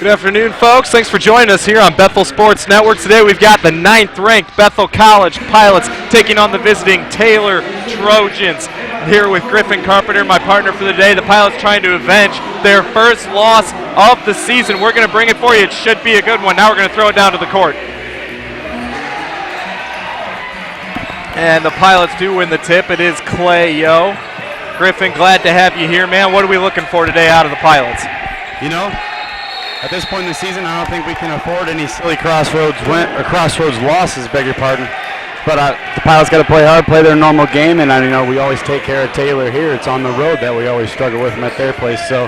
Good afternoon, folks. Thanks for joining us here on Bethel Sports Network. Today we've got the 9th-ranked Bethel College Pilots taking on the visiting Taylor Trojans. Here with Griffin Carpenter, my partner for the day. The Pilots trying to avenge their first loss of the season. We're going to bring it for you. It should be a good one. Now we're going to throw it down to the court. And the Pilots do win the tip. It is Clay Yo. Griffin, glad to have you here, man. What are we looking for today out of the Pilots? You know, at this point in the season, I don't think we can afford any silly crossroads losses, beg your pardon. But the Pilots got to play hard, play their normal game, and we always take care of Taylor here. It's on the road that we always struggle with them at their place. So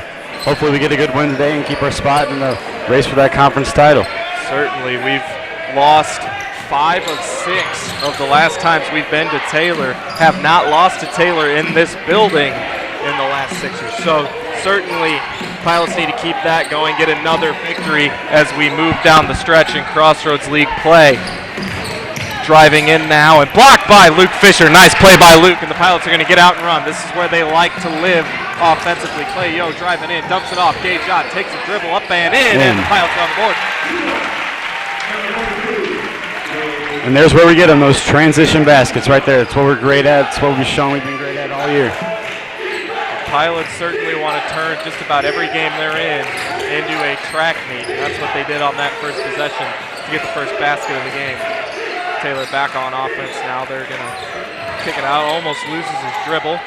hopefully we get a good win today and keep our spot in the race for that conference title. Certainly. We've lost 5 of 6 of the last times we've been to Taylor, have not lost to Taylor in this building in the last 6 years. So certainly Pilots need to keep that going, get another victory as we move down the stretch in Crossroads League play. Driving in now and blocked by Luke Fisher. Nice play by Luke, and the Pilots are going to get out and run. This is where they like to live offensively. Clay Yo driving in, dumps it off. Gage Ott takes a dribble up and in, and the Pilots are on the board. And there's where we get them, those transition baskets right there. It's what we're great at. It's what we've shown we've been great at all year. Pilots certainly want to turn just about every game they're in into a track meet. That's what they did on that first possession to get the first basket of the game. Taylor back on offense now. They're going to kick it out. Almost loses his dribble.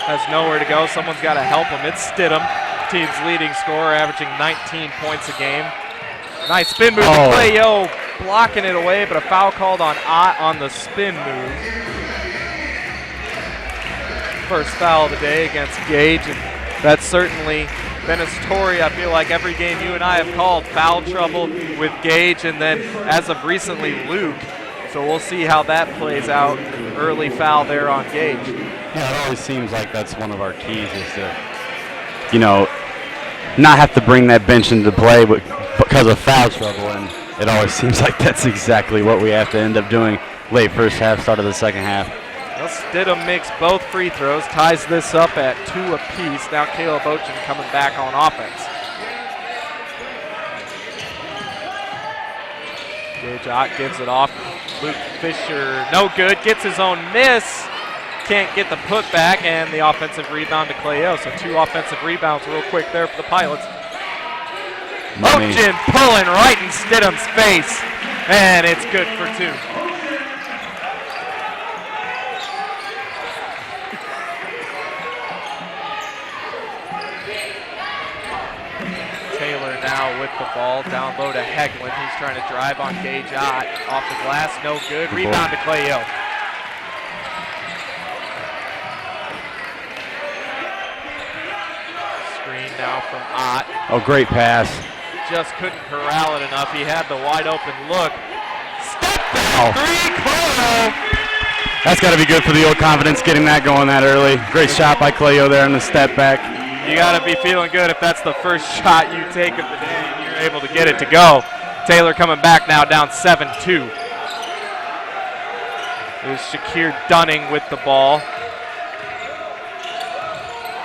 Has nowhere to go. Someone's got to help him. It's Stidham, team's leading scorer, averaging 19 points a game. Nice spin move. Clay Yo blocking it away, but a foul called on Ott on the spin move. First foul of the day against Gage, and that's certainly been a story. I feel like every game you and I have called foul trouble with Gage, and then as of recently Luke. So we'll see how that plays out. Early foul there on Gage. Yeah, it always seems like that's one of our keys is to, not have to bring that bench into play because of foul trouble, and it always seems like that's exactly what we have to end up doing late first half, start of the second half. Well, Stidham makes both free throws, ties this up at 2 apiece. Now Caleb Ochin coming back on offense. Gage Ott gives it off. Luke Fisher, no good, gets his own miss. Can't get the putback, and the offensive rebound to Clay Yo. So 2 offensive rebounds real quick there for the Pilots. Ochin pulling right in Stidham's face, and it's good for 2. Taylor now with the ball, down low to Heglin. He's trying to drive on Gage Ott. Off the glass, no good. Rebound to Clay Yo. Screen now from Ott. Oh, great pass. Just couldn't corral it enough. He had the wide open look. Step back, 3, Clay. That's got to be good for the old confidence, getting that going that early. Great shot by Clay Yo there on the step back. You got to be feeling good if that's the first shot you take of the day and you're able to get it to go. Taylor coming back now down 7-2. It was Shakir Dunning with the ball.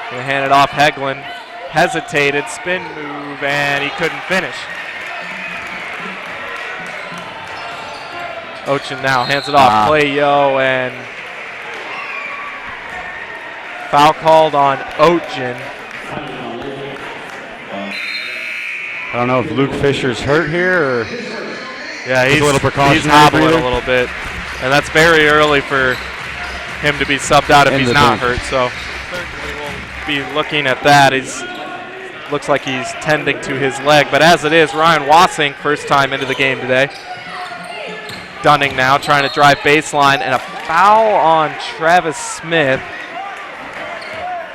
Gonna hand it off Heglin. Hesitated, spin move, and he couldn't finish. Ochin now hands it off. Clay Yo, and foul called on Ochin. I don't know if Luke Fisher's hurt here or he's a little precautionary. He's hobbling a little bit, and that's very early for him to be subbed out if he's not hurt. So certainly we'll be looking at that. Looks like he's tending to his leg, but as it is, Ryan Wassink, first time into the game today. Dunning now trying to drive baseline, and a foul on Travis Smith.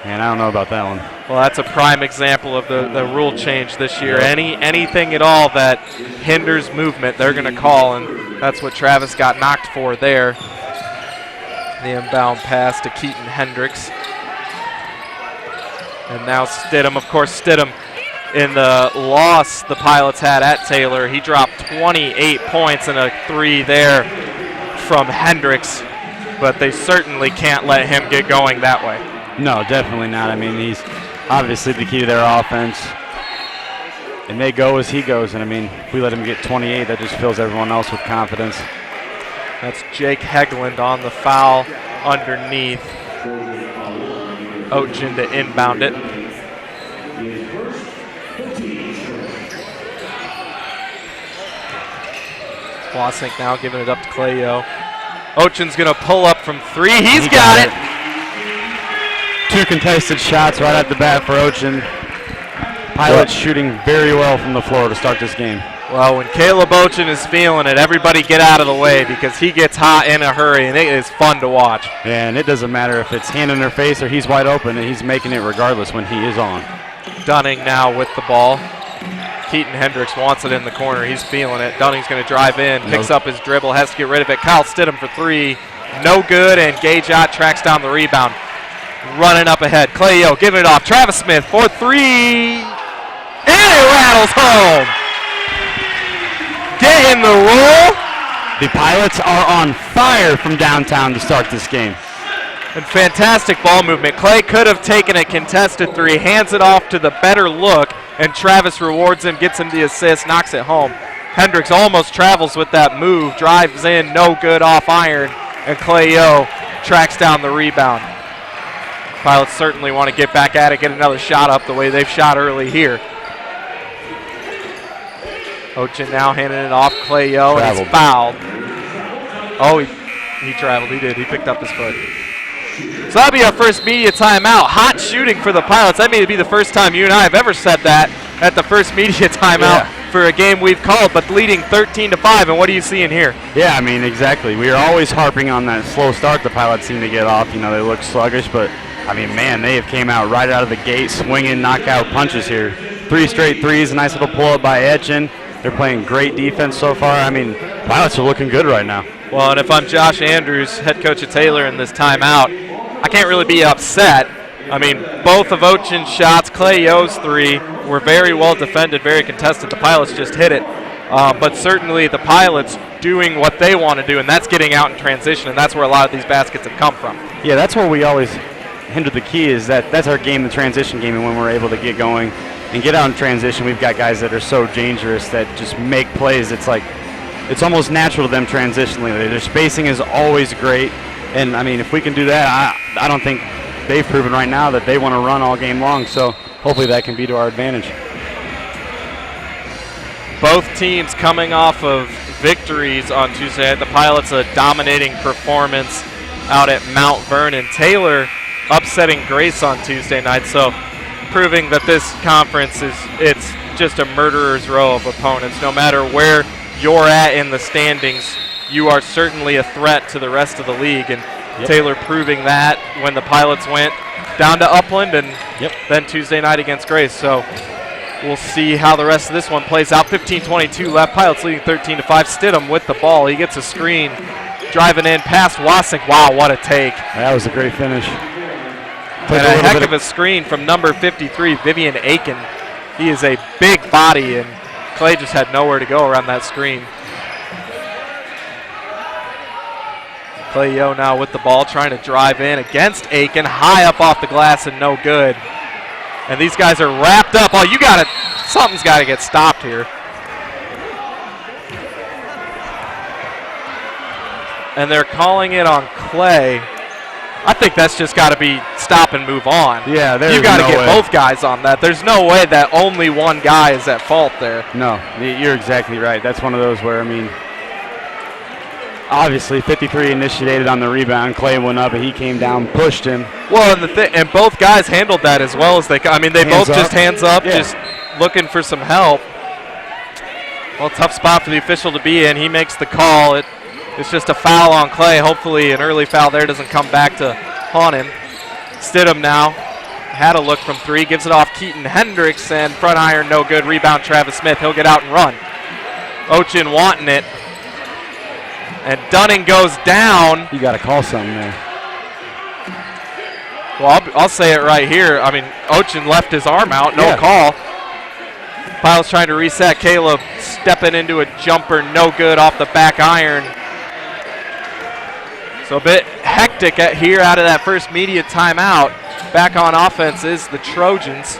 Man, I don't know about that one. Well, that's a prime example of the rule change this year. Anything at all that hinders movement, they're going to call, and that's what Travis got knocked for there. The inbound pass to Keaton Hendricks. And now Stidham, of course, Stidham in the loss the Pilots had at Taylor. He dropped 28 points and a 3 there from Hendricks, but they certainly can't let him get going that way. No, definitely not. I mean, he's obviously the key to their offense. and they go as he goes. And, I mean, if we let him get 28, that just fills everyone else with confidence. That's Jake Hegland on the foul underneath. Ochen to inbound it. Wasink now giving it up to Clayo. Ochen's going to pull up from three. He got it. 2 contested shots right at the bat for Ochen. Pilots shooting very well from the floor to start this game. Well, when Caleb Ochen is feeling it, everybody get out of the way because he gets hot in a hurry, and it is fun to watch. Yeah, and it doesn't matter if it's hand in their face or he's wide open, and he's making it regardless when he is on. Dunning now with the ball. Keaton Hendricks wants it in the corner. He's feeling it. Dunning's going to drive in, picks up his dribble, has to get rid of it. Kyle Stidham for 3. No good, and Gage Ott tracks down the rebound. Running up ahead. Clayo giving it off. Travis Smith for 3. And it rattles home. Getting the roll. The Pilots are on fire from downtown to start this game. And fantastic ball movement. Clay could have taken a contested 3, hands it off to the better look, and Travis rewards him, gets him the assist, knocks it home. Hendricks almost travels with that move, drives in, no good off iron, and Clayo tracks down the rebound. Pilots certainly want to get back at it, get another shot up the way they've shot early here. Ochen now handing it off Clayo, and he's fouled. Oh, he traveled, he did, he picked up his foot. So that'll be our first media timeout. Hot shooting for the Pilots. That may be the first time you and I have ever said that at the first media timeout for a game we've called, but leading 13-5. And what are you seeing here? Yeah, I mean, exactly. We are always harping on that slow start the Pilots seem to get off. You know, they look sluggish, but, I mean, man, they have came out right out of the gate swinging knockout punches here. 3 straight threes, a nice little pull-up by Etchen. They're playing great defense so far. I mean, Pilots are looking good right now. Well, and if I'm Josh Andrews, head coach of Taylor in this timeout, I can't really be upset. I mean, both of Ochen's shots, Clayo's 3, were very well defended, very contested. The Pilots just hit it. But certainly the Pilots doing what they want to do, and that's getting out in transition, and that's where a lot of these baskets have come from. Yeah, that's where we always hinder the key is that's our game, the transition game, and when we're able to get going and get out in transition, we've got guys that are so dangerous that just make plays. It's like it's almost natural to them transitionally. Their spacing is always great. And, I mean, if we can do that, I don't think they've proven right now that they want to run all game long. So hopefully that can be to our advantage. Both teams coming off of victories on Tuesday. The Pilots a dominating performance out at Mount Vernon. Taylor upsetting Grace on Tuesday night. So proving that this conference it's just a murderer's row of opponents. No matter where you're at in the standings, you are certainly a threat to the rest of the league, and Taylor proving that when the Pilots went down to Upland and then Tuesday night against Grace. So we'll see how the rest of this one plays out. 15:22 left. Pilots leading 13-5. Stidham with the ball. He gets a screen, driving in past Wasink. Wow, what a take! That was a great finish. And a heck of a screen from number 53, Vivian Aiken. He is a big body, and Clay just had nowhere to go around that screen. Clayo now with the ball, trying to drive in against Aiken, high up off the glass and no good. And these guys are wrapped up. Oh, something's got to get stopped here. And they're calling it on Clay. I think that's just got to be stop and move on. Yeah, you got to get both guys on that. There's no way that only one guy is at fault there. No, you're exactly right. That's one of those where, I mean, obviously 53 initiated on the rebound. Clay went up and he came down, pushed him. Well, and both guys handled that as well as they could. I mean, they both just hands up, just looking for some help. Well, tough spot for the official to be in. He makes the call. It's just a foul on Clay. Hopefully an early foul there doesn't come back to haunt him. Stidham now had a look from 3, gives it off Keaton Hendricks, and front iron no good. Rebound Travis Smith. He'll get out and run. Ochen wanting it. And Dunning goes down. You got to call something there. Well, I'll say it right here. I mean, Ochen left his arm out. No call. Pilots trying to reset. Caleb stepping into a jumper. No good off the back iron. So a bit hectic here out of that first media timeout. Back on offense is the Trojans.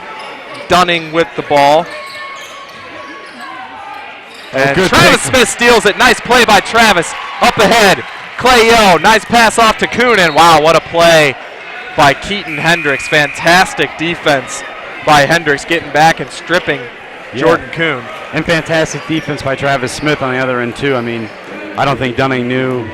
Dunning with the ball. And good Travis take. Smith steals it. Nice play by Travis. Up ahead, Clay Yo. Nice pass off to Coonan. Wow, what a play by Keaton Hendricks. Fantastic defense by Hendricks, getting back and stripping Jordan Kuhn. And fantastic defense by Travis Smith on the other end, too. I mean, I don't think Dunning knew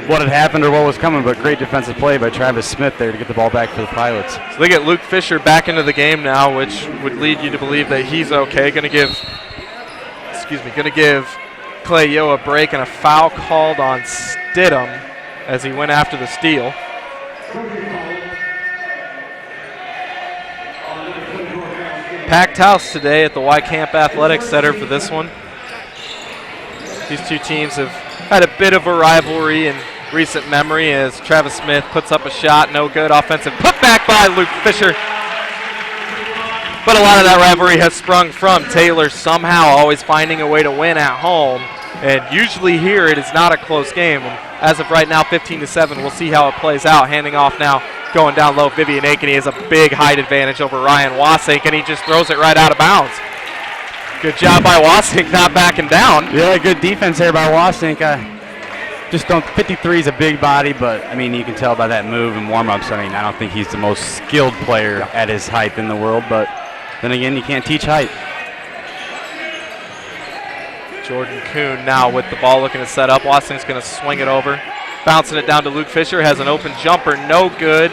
what had happened or what was coming, but great defensive play by Travis Smith there to get the ball back for the Pilots. So they get Luke Fisher back into the game now, which would lead you to believe that he's okay. Going to give Clay Yo a break, and a foul called on Stidham as he went after the steal. Packed house today at the Y Camp Athletics Center for this one. These two teams have had a bit of a rivalry in recent memory as Travis Smith puts up a shot, no good. Offensive putback by Luke Fisher. But a lot of that rivalry has sprung from Taylor somehow always finding a way to win at home. And usually here it is not a close game. And as of right now, 15-7. We'll see how it plays out. Handing off now, going down low. Vivian Aiken, he has a big height advantage over Ryan Wasink, and he just throws it right out of bounds. Good job by Wasink, not backing down. Yeah, good defense there by Wasink. Just don't. 53 is a big body, but I mean you can tell by that move and warm-ups. I mean I don't think he's the most skilled player at his height in the world, but then again you can't teach height. Jordan Kuhn now with the ball looking to set up. Wasink's going to swing it over. Bouncing it down to Luke Fisher. Has an open jumper. No good.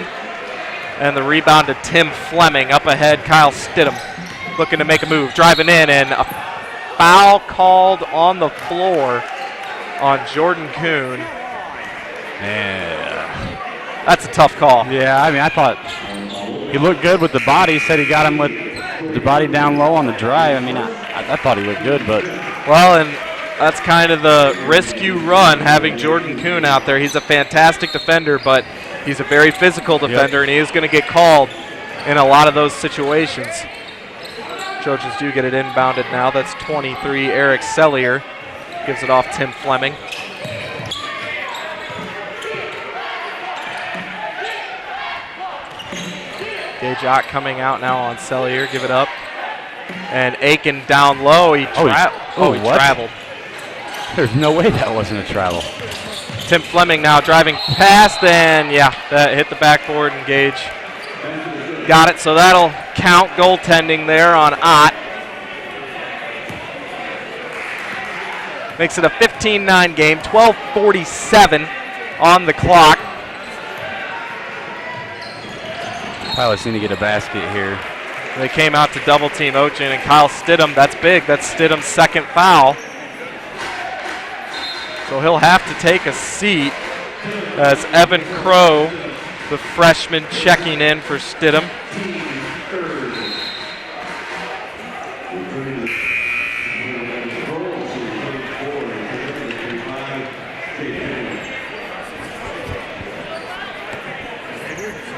And the rebound to Tim Fleming. Up ahead, Kyle Stidham looking to make a move. Driving in, and a foul called on the floor on Jordan Kuhn. Yeah. That's a tough call. Yeah, I mean I thought he looked good with the body. Said he got him with the body down low on the drive. I mean I thought he looked good, but... Well, and that's kind of the risk you run having Jordan Kuhn out there. He's a fantastic defender, but he's a very physical defender, and he is going to get called in a lot of those situations. Trojans do get it inbounded now. That's 23, Eric Sellier. Gives it off Tim Fleming. Gage Ott coming out now on Sellier. Give it up. And Aiken down low. He traveled. There's no way that wasn't a travel. Tim Fleming now driving past, and that hit the backboard, and Gage got it. So that'll count goaltending there on Ott. Makes it a 15-9 game, 12:47 on the clock. Pilots need to get a basket here. They came out to double team Ochin and Kyle Stidham. That's big. That's Stidham's second foul. So he'll have to take a seat as Evan Crow, the freshman, checking in for Stidham.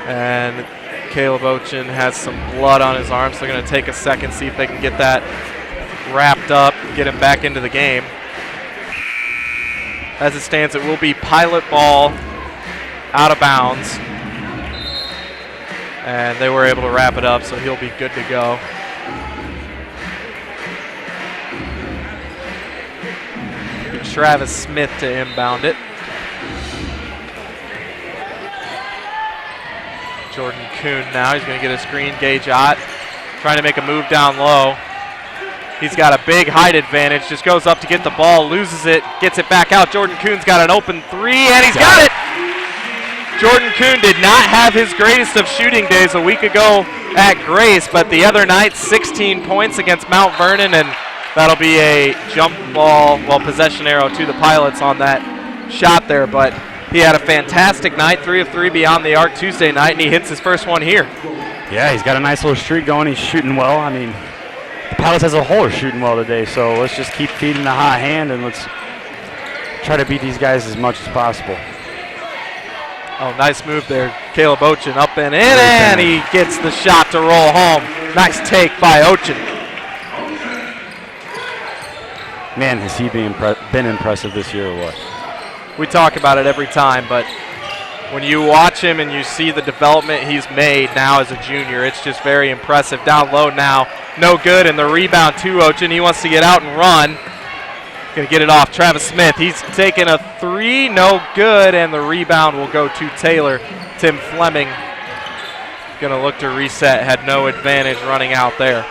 And Caleb Ochin has some blood on his arm, so they're going to take a second, see if they can get that wrapped up, get him back into the game. As it stands, it will be Pilot ball out of bounds. And they were able to wrap it up, so he'll be good to go. Travis Smith to inbound it. Jordan Kuhn now, he's going to get a screen. Gage Ott trying to make a move down low. He's got a big height advantage, just goes up to get the ball, loses it, gets it back out. Jordan Kuhn's got an open three, and he's got it! Jordan Kuhn did not have his greatest of shooting days a week ago at Grace, but the other night, 16 points against Mount Vernon, and that'll be a jump ball, possession arrow to the Pilots on that shot there, but he had a fantastic night, 3 of 3 beyond the arc Tuesday night, and he hits his first one here. Yeah, he's got a nice little streak going. He's shooting well. I mean, the Pilots as a whole are shooting well today, so let's just keep feeding the hot hand and let's try to beat these guys as much as possible. Oh, nice move there. Caleb Ochin up and in, and he gets the shot to roll home. Nice take by Ochin. Man, has he been impressive this year or what? We talk about it every time, but when you watch him and you see the development he's made now as a junior, it's just very impressive. Down low now, no good, and the rebound to Ochin. He wants to get out and run, Gonna get it off. Travis Smith, he's taking a three, no good, and the rebound will go to Taylor. Tim Fleming gonna look to reset, had no advantage running out there.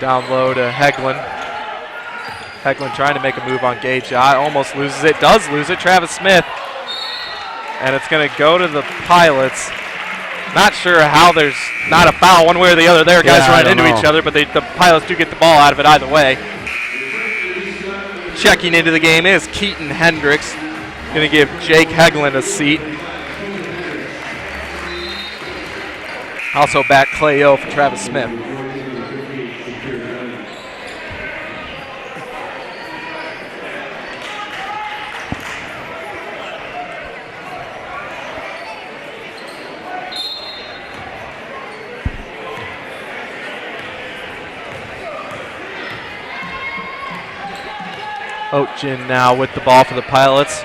Down low to Heglin. Heglin trying to make a move on Gage. Almost loses it, does lose it. Travis Smith, and it's gonna go to the Pilots. Not sure how there's not a foul one way or the other there. Guys run into each other, but the Pilots do get the ball out of it either way. Checking into the game is Keaton Hendricks. Going to give Jake Heglin a seat. Also back Clay O for Travis Smith. Oetjen now with the ball for the Pilots.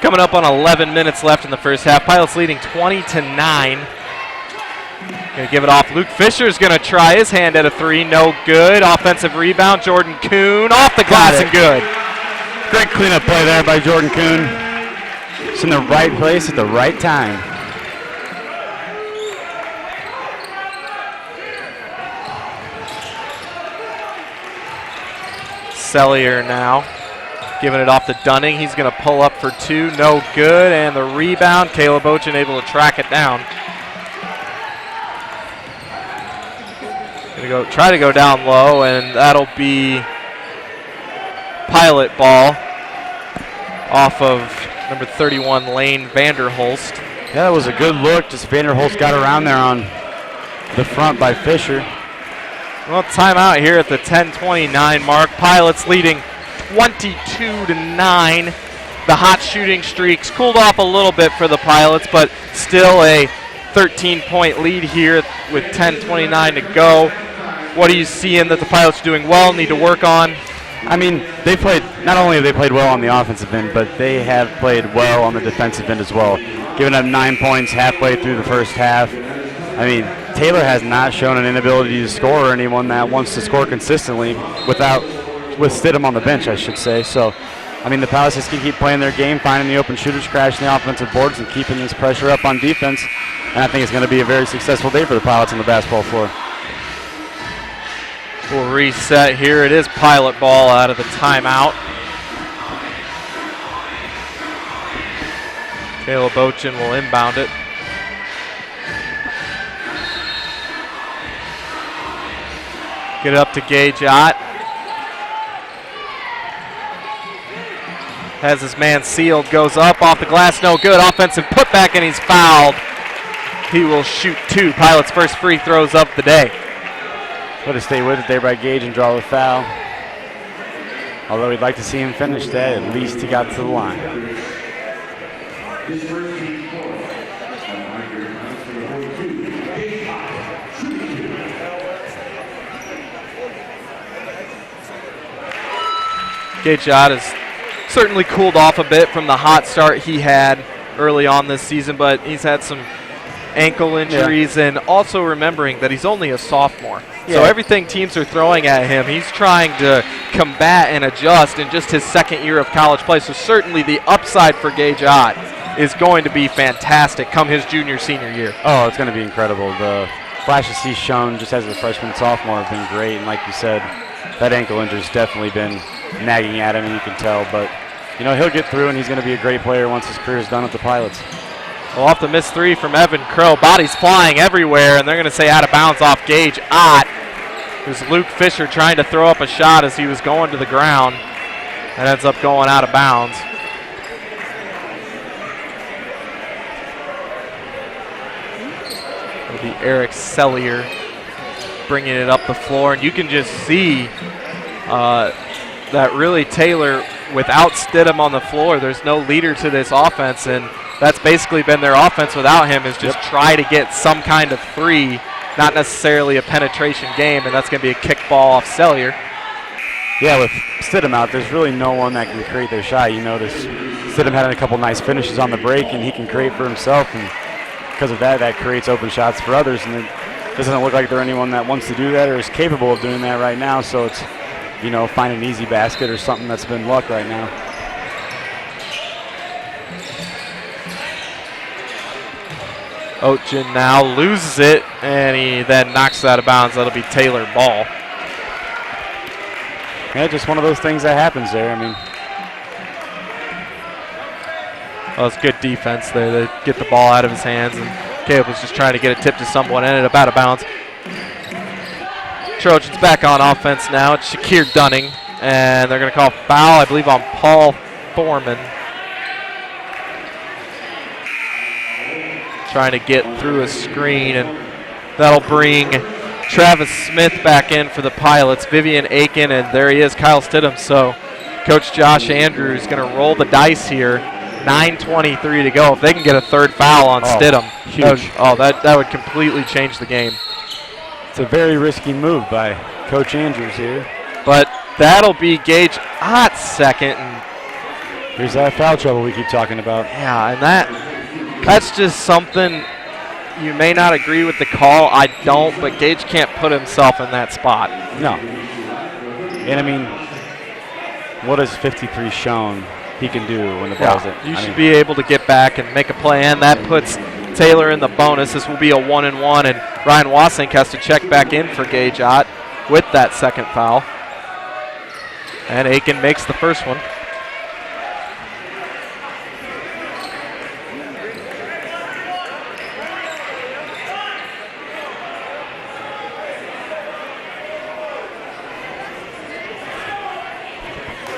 Coming up on 11 minutes left in the first half. Pilots leading 20-9. Going to give it off. Luke Fisher's going to try his hand at a three. No good. Offensive rebound. Jordan Kuhn off the glass and good. Great cleanup play there by Jordan Kuhn. It's in the right place at the right time. Sellier now. Giving it off to Dunning. He's going to pull up for two. No good. And the rebound. Caleb Oetjen able to track it down. Going to try to go down low, and that'll be Pilot ball off of number 31, Lane Vanderholst. Yeah, that was a good look. Just Vanderholst got around there on the front by Fisher. Well, timeout here at the 10:29 mark. Pilots leading 22-9. The hot shooting streaks cooled off a little bit for the Pilots, but still a 13-point lead here with 10:29 to go. What are you seeing that the Pilots are doing well, need to work on? I mean, they played, not only have they played well on the offensive end, but they have played well on the defensive end as well. Giving up 9 points halfway through the first half. I mean, Taylor has not shown an inability to score, or anyone that wants to score consistently with Stidham on the bench, I should say. So, I mean, the Pilots just can keep playing their game, finding the open shooters, crashing the offensive boards, and keeping this pressure up on defense. And I think it's going to be a very successful day for the Pilots on the basketball floor. We'll reset here. It is Pilot ball out of the timeout. Caleb Oetjen will inbound it. Get it up to Gage Ott. Has his man sealed, goes up off the glass, no good. Offensive putback, and he's fouled. He will shoot two. Pilots' first free throws of the day. Way to stay with it there by Gage and draw the foul. Although we'd like to see him finish that, at least he got to the line. Gage Ott has certainly cooled off a bit from the hot start he had early on this season, but he's had some ankle injuries, and also remembering that he's only a sophomore. So everything teams are throwing at him, he's trying to combat and adjust in just his second year of college play. So certainly the upside for Gage Ott is going to be fantastic come his junior, senior year. Oh, it's going to be incredible. The flashes he's shown just as a freshman, sophomore have been great. And like you said, that ankle injury's definitely been nagging at him, and you can tell. But, you know, he'll get through, and he's going to be a great player once his career is done with the Pilots. Well, off the missed three from Evan Crow. Bodies flying everywhere, and they're going to say out of bounds off Gage Ott. There's Luke Fisher trying to throw up a shot as he was going to the ground, and ends up going out of bounds. It'll be Eric Sellier bringing it up the floor, and you can just see that really Taylor, without Stidham on the floor, there's no leader to this offense, and that's basically been their offense without him, is just try to get some kind of three, not necessarily a penetration game, and that's going to be a kick ball off Sellier. Yeah, with Stidham out, there's really no one that can create their shot. You notice Stidham had a couple nice finishes on the break, and he can create for himself, and because of that, that creates open shots for others. And then doesn't look like they're anyone that wants to do that or is capable of doing that right now. So it's, find an easy basket or something that's been luck right now. Ochen now loses it, and he then knocks it out of bounds. That'll be Taylor ball. Yeah, just one of those things that happens there. Well, it's good defense there. They get the ball out of his hands, and Caleb was just trying to get it tipped to someone, ended up out of bounds. Trojans back on offense now. It's Shakir Dunning, and they're going to call foul, I believe, on Paul Foreman. Trying to get through a screen, and that'll bring Travis Smith back in for the Pilots. Vivian Aiken, and there he is, Kyle Stidham. So Coach Josh Andrews is going to roll the dice here. 9:23 to go. If they can get a third foul on Stidham, huge. That would completely change the game. It's a very risky move by Coach Andrews here. But that'll be Gage Ott second. And here's that foul trouble we keep talking about. Yeah, and that's just something you may not agree with the call. I don't, but Gage can't put himself in that spot. No. And what has 53 shown he can do when the ball's in? You should be able to get back and make a play, and that puts Taylor in the bonus. This will be a 1-and-1, and Ryan Wassink has to check back in for Gage Ott with that second foul. And Aiken makes the first one.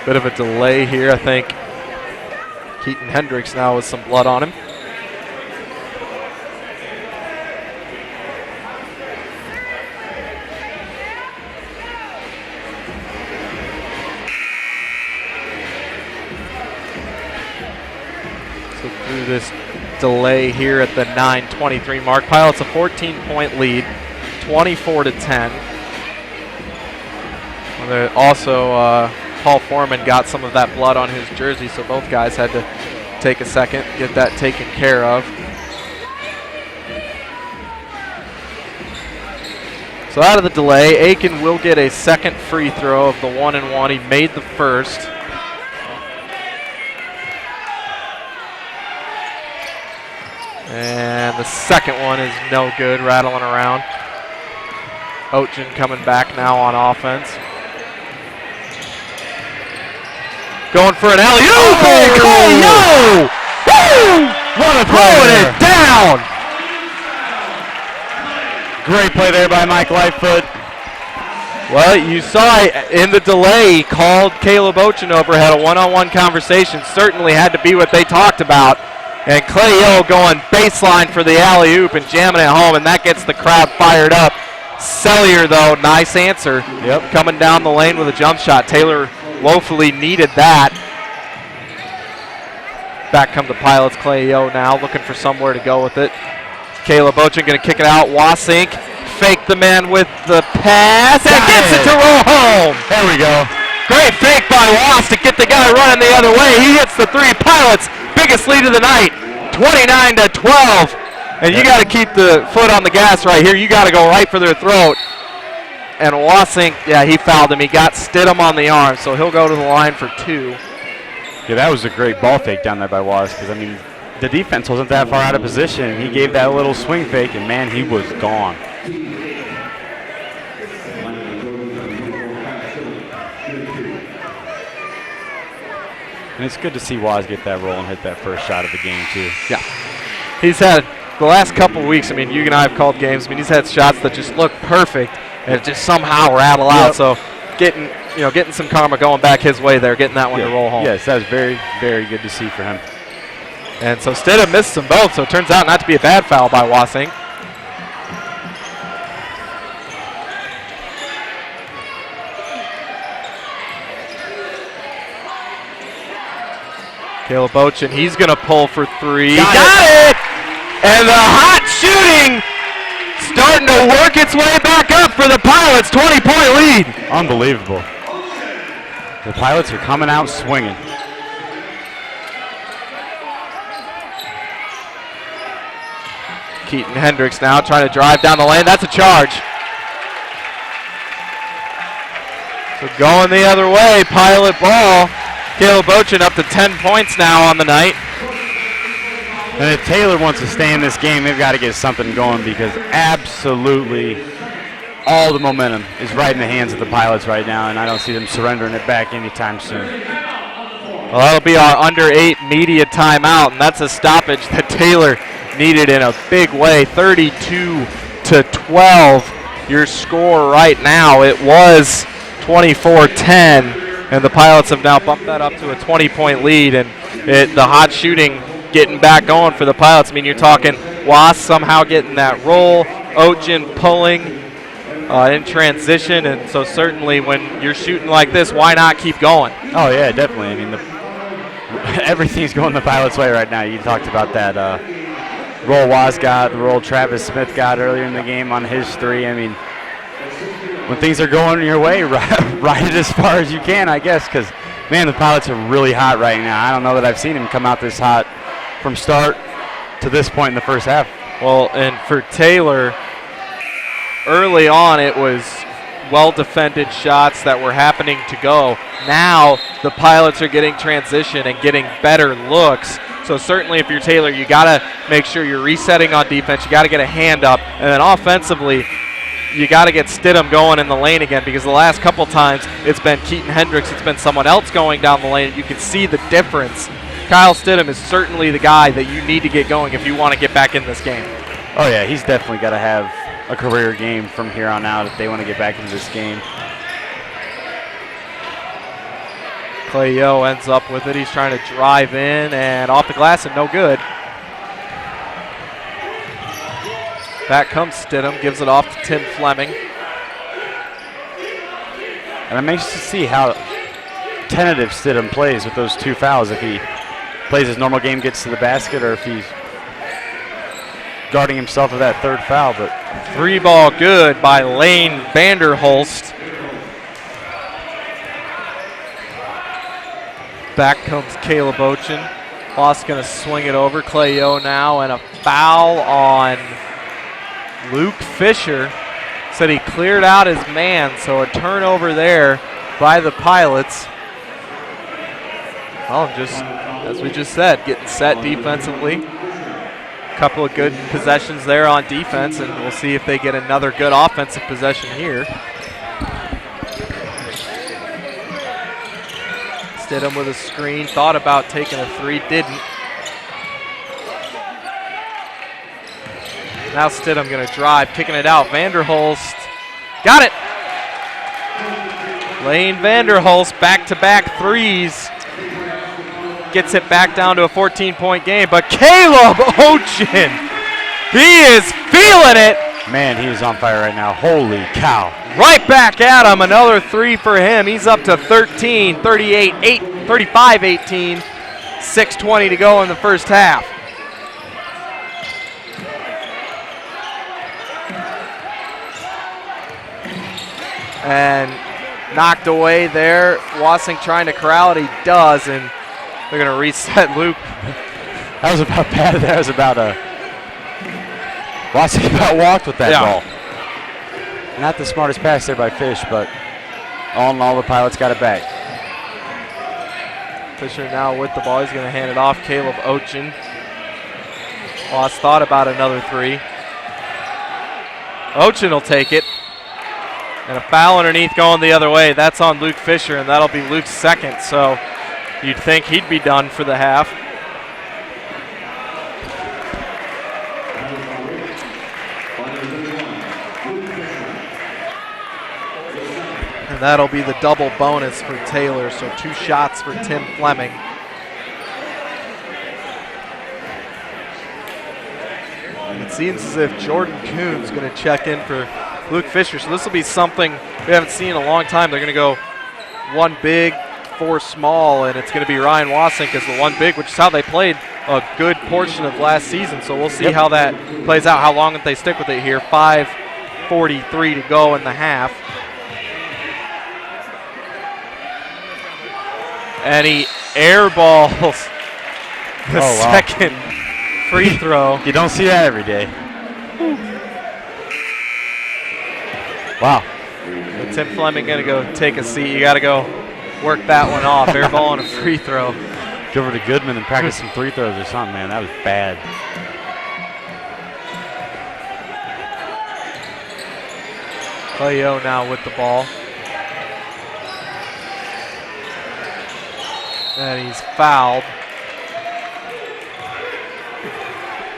Bit of a delay here, I think. Keaton Hendricks now with some blood on him. So through this delay here at the 9:23 mark, Pilots a 14-point lead, 24-10. Also, Paul Foreman got some of that blood on his jersey, so both guys had to take a second, get that taken care of. So out of the delay, Aiken will get a second free throw of the 1-and-1. He made the first. And the second one is no good, rattling around. Ochen coming back now on offense. Going for an alley-oop, Clay, Woo! What a play! Throwing it down! Great play there by Mike Lightfoot. Well, you saw in the delay, he called Caleb Ochen over, had a one-on-one conversation. Certainly had to be what they talked about. And Clay Hill going baseline for the alley-oop and jamming it home, and that gets the crowd fired up. Cellier, though, nice answer. Yep. Coming down the lane with a jump shot. Taylor woefully needed that. Back come the Pilots. Clay Hill now looking for somewhere to go with it. Caleb Ochen going to kick it out. Wassink fake the man with the pass and gets it to roll home. There we go. Great fake by Wass to get the guy running the other way. He hits the three. Pilots, biggest lead of the night, 29-12. And you got to keep the foot on the gas right here. You got to go right for their throat. And Wassink, yeah, he fouled him. He got Stidham on the arm, so he'll go to the line for two. Yeah, that was a great ball fake down there by Wass, because, the defense wasn't that far out of position. He gave that little swing fake, and, man, he was gone. And it's good to see Waz get that roll and hit that first shot of the game, too. Yeah. He's had the last couple of weeks, you and I have called games. He's had shots that just look perfect and just somehow rattle out. So getting some karma going back his way there, getting that one to roll home. Yes, that was very, very good to see for him. And so Stidham missed them both, so it turns out not to be a bad foul by Wassink. Caleb Ochen, he's going to pull for three. Got it! And the hot shooting starting to work its way back up for the Pilots, 20-point lead. Unbelievable. The Pilots are coming out swinging. Keaton Hendricks now trying to drive down the lane. That's a charge. So going the other way, Pilot ball. Caleb Ochin up to 10 points now on the night. And if Taylor wants to stay in this game, they've got to get something going because absolutely all the momentum is right in the hands of the Pilots right now, and I don't see them surrendering it back anytime soon. Well, that'll be our under 8 media timeout, and that's a stoppage that Taylor needed in a big way. 32-12, your score right now. It was 24-10, and the Pilots have now bumped that up to a 20-point lead, and the hot shooting getting back going for the Pilots. I mean, you're talking Was somehow getting that roll, Ochin pulling in transition, and so certainly when you're shooting like this, why not keep going? Oh, yeah, definitely. I mean, everything's going the Pilots' way right now. You talked about that roll Was got, the roll Travis Smith got earlier in the game on his three. I mean, when things are going your way, ride it as far as you can, I guess, because, man, the Pilots are really hot right now. I don't know that I've seen him come out this hot from start to this point in the first half. Well, and for Taylor, early on it was well-defended shots that were happening to go. Now the Pilots are getting transition and getting better looks. So certainly if you're Taylor, you got to make sure you're resetting on defense. You got to get a hand up. And then offensively, you got to get Stidham going in the lane again, because the last couple times it's been Keaton Hendricks, it's been someone else going down the lane. You can see the difference. Kyle Stidham is certainly the guy that you need to get going if you want to get back in this game. Oh, yeah, he's definitely got to have a career game from here on out if they want to get back into this game. Clay Yo ends up with it. He's trying to drive in and off the glass and no good. Back comes Stidham, gives it off to Tim Fleming. And I'm anxious to see how tentative Stidham plays with those two fouls. If he plays his normal game, gets to the basket, or if he's guarding himself with that third foul. But 3 ball good by Lane Vanderhulst. Back comes Caleb Ochin. Boss going to swing it over. Clay Yo now, and a foul on Luke Fisher. Said he cleared out his man, so a turnover there by the Pilots. Oh, just as we just said, getting set defensively. Couple of good possessions there on defense, and we'll see if they get another good offensive possession here. Stidham with a screen, thought about taking a three, didn't. Now Stidham going to drive, kicking it out. Vanderhulst got it. Lane Vanderhulst back-to-back threes. Gets it back down to a 14-point game, but Caleb Ochin, he is feeling it. Man, he is on fire right now. Holy cow. Right back at him, another three for him. He's up to 13, 38, 35, 18, 6:20 to go in the first half. And knocked away there. Wassink trying to corral it, he does, and they're going to reset Luke. That was about bad. That was about Wassink about walked with that ball. Not the smartest pass there by Fish, but all in all, the Pilots got it back. Fisher now with the ball. He's going to hand it off. Caleb Ochin. Lost thought about another three. Ochin will take it. And a foul underneath going the other way. That's on Luke Fisher, and that'll be Luke's second. So you'd think he'd be done for the half. And that'll be the double bonus for Taylor. So 2 shots for Tim Fleming. It seems as if Jordan Kuhn's going to check in for Luke Fisher. So this will be something we haven't seen in a long time. They're going to go 1 big, 4 small, and it's going to be Ryan Wassink as the 1 big, which is how they played a good portion of last season. So we'll see how that plays out, how long they stick with it here. 5:43 to go in the half. And he airballs the second free throw. You don't see that every day. Wow. So Tim Fleming going to go take a seat. You got to go work that one off. Air ball and a free throw. Give her to Goodman and practice some free throws or something, man. That was bad. Cleo now with the ball. And he's fouled.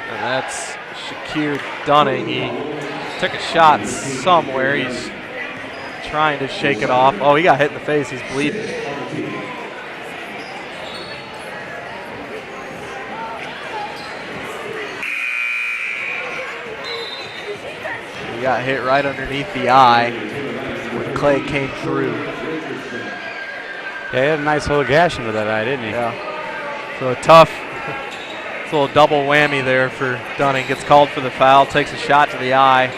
And that's Shakir Dunning. He took a shot somewhere. He's trying to shake it off. Oh, he got hit in the face. He's bleeding. He got hit right underneath the eye when Clay came through. Yeah, he had a nice little gash into that eye, didn't he? Yeah. So a tough, it's a little double whammy there for Dunning. Gets called for the foul, takes a shot to the eye.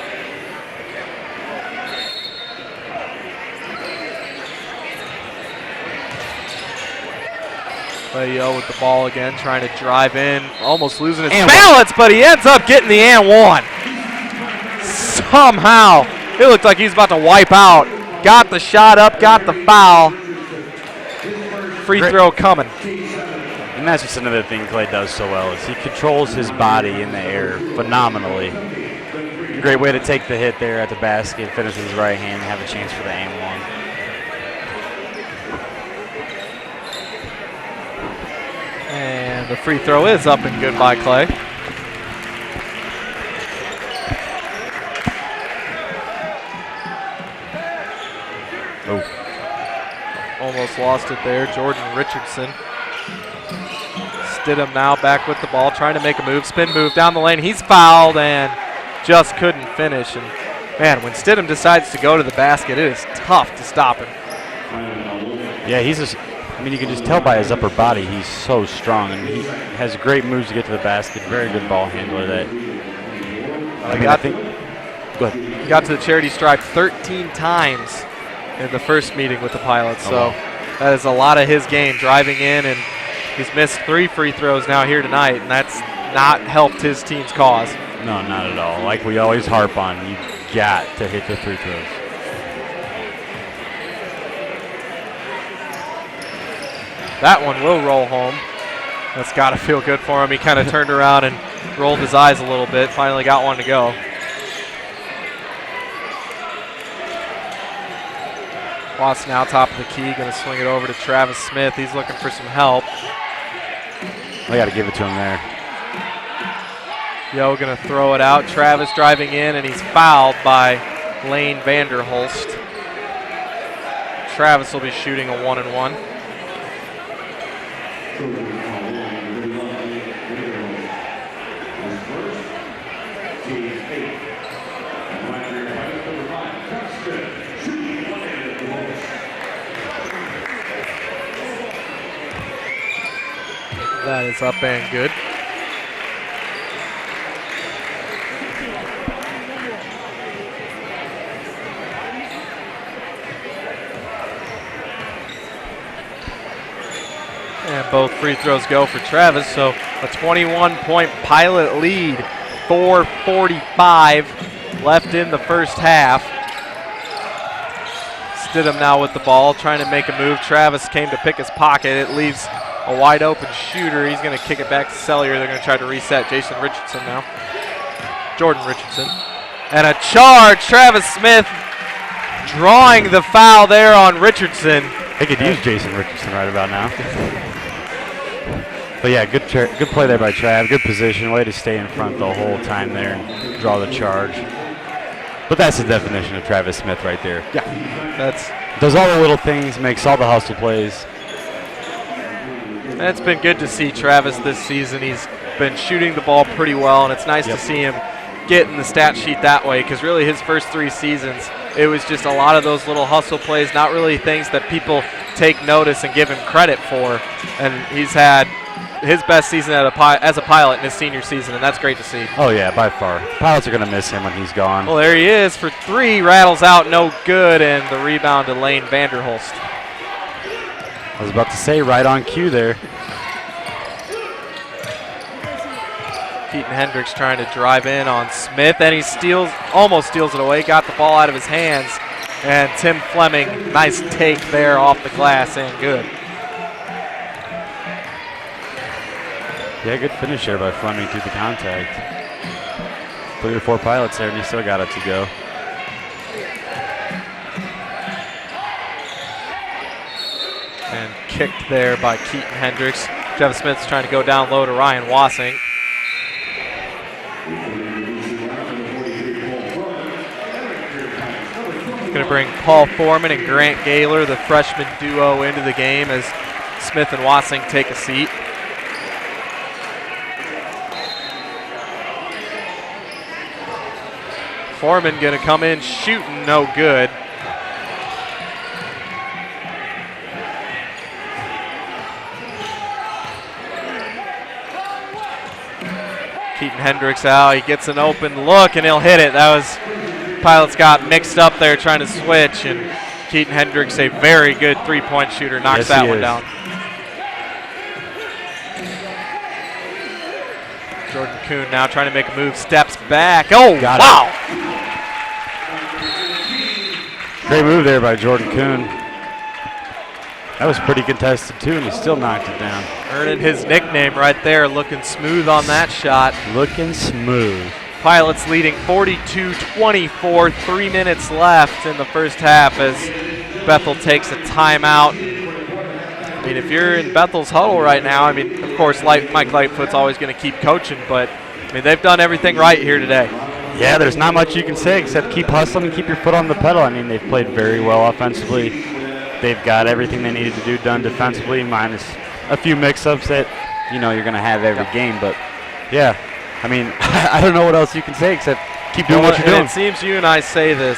Cleo with the ball again, trying to drive in, almost losing his balance, but he ends up getting the and one. Somehow, it looked like he's about to wipe out. Got the shot up, got the foul. Free throw coming. And that's just another thing Clay does so well is he controls his body in the air phenomenally. Great way to take the hit there at the basket, finish with his right hand, and have a chance for the and one. And the free throw is up and good by Clay. Oh. Almost lost it there. Jordan Richardson. Stidham now back with the ball, trying to make a move. Spin move down the lane. He's fouled and just couldn't finish. And man, when Stidham decides to go to the basket, it is tough to stop him. Yeah, he's just, I mean, you can just tell by his upper body he's so strong, and he has great moves to get to the basket. Very good ball handler. That I think. Go ahead. He got to the charity stripe 13 times in the first meeting with the Pilots, so that is a lot of his game, driving in, and he's missed 3 free throws now here tonight, and that's not helped his team's cause. No, not at all. Like we always harp on, you got to hit the free throws. That one will roll home. That's got to feel good for him. He kind of turned around and rolled his eyes a little bit, finally got one to go. Watts now top of the key, going to swing it over to Travis Smith. He's looking for some help. I got to give it to him there. Yo going to throw it out. Travis driving in, and he's fouled by Lane Vanderhulst. Travis will be shooting a 1-and-1. That is up and good. And both free throws go for Travis, so a 21-point Pilot lead, 4:45 left in the first half. Stidham now with the ball, trying to make a move. Travis came to pick his pocket. It leaves a wide open shooter. He's going to kick it back to Sellier. They're going to try to reset Jason Richardson now. Jordan Richardson. And a charge. Travis Smith drawing the foul there on Richardson. They could use Jason Richardson right about now. But yeah, good play there by Trav. Good position. Way to stay in front the whole time there and draw the charge. But that's the definition of Travis Smith right there. Yeah. Does all the little things, makes all the hustle plays. And it's been good to see Travis this season. He's been shooting the ball pretty well, and it's nice to see him get in the stat sheet that way, because really his first 3 seasons, it was just a lot of those little hustle plays, not really things that people take notice and give him credit for. And he's had his best season as a Pilot in his senior season, and that's great to see. Oh, yeah, by far. Pilots are going to miss him when he's gone. Well, there he is for 3, rattles out, no good, and the rebound to Lane Vanderhulst. I was about to say, right on cue there. Keaton Hendricks trying to drive in on Smith, and he almost steals it away, got the ball out of his hands, and Tim Fleming, nice take there off the glass and good. Yeah, good finish there by Fleming through the contact. 3 or 4 pilots there, and he still got it to go. And kicked there by Keaton Hendricks. Jeff Smith's trying to go down low to Ryan Wassing. Going to bring Paul Foreman and Grant Gaylor, the freshman duo, into the game as Smith and Wassing take a seat. Foreman going to come in shooting, no good. Keaton Hendricks out, he gets an open look and he'll hit it. That was, Pilots got mixed up there trying to switch, and Keaton Hendricks, a very good three-point shooter, knocks that one down. Jordan Kuhn now trying to make a move, steps back. Oh, wow! Great move there by Jordan Kuhn. That was pretty contested too, and he still knocked it down. Earning his nickname right there, looking smooth on that shot. Looking smooth. Pilots leading 42-24, 3 minutes left in the first half as Bethel takes a timeout. I mean, if you're in Bethel's huddle right now, I mean, of course, Mike Lightfoot's always going to keep coaching, but I mean, they've done everything right here today. Yeah, there's not much you can say except keep hustling and keep your foot on the pedal. I mean, they've played very well offensively. They've got everything they needed to do done defensively, minus a few mix-ups that, you know, you're going to have every game. But, yeah, I mean, I don't know what else you can say except keep doing what you're doing. It seems you and I say this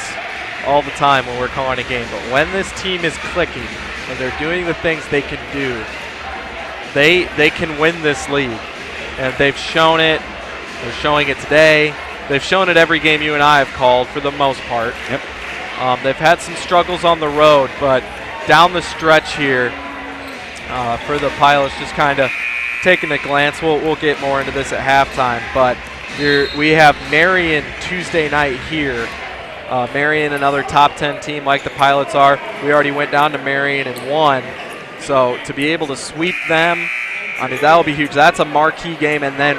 all the time when we're calling a game, but when this team is clicking, when they're doing the things they can do, they can win this league. And they've shown it. They're showing it today. They've shown it every game you and I have called for the most part. Yep. They've had some struggles on the road, but down the stretch here for the Pilots, just kind of taking a glance. We'll get more into this at halftime, but we have Marion Tuesday night here. Marion, another top 10 team like the Pilots are. We already went down to Marion and won. So to be able to sweep them, I mean, that will be huge. That's a marquee game, and then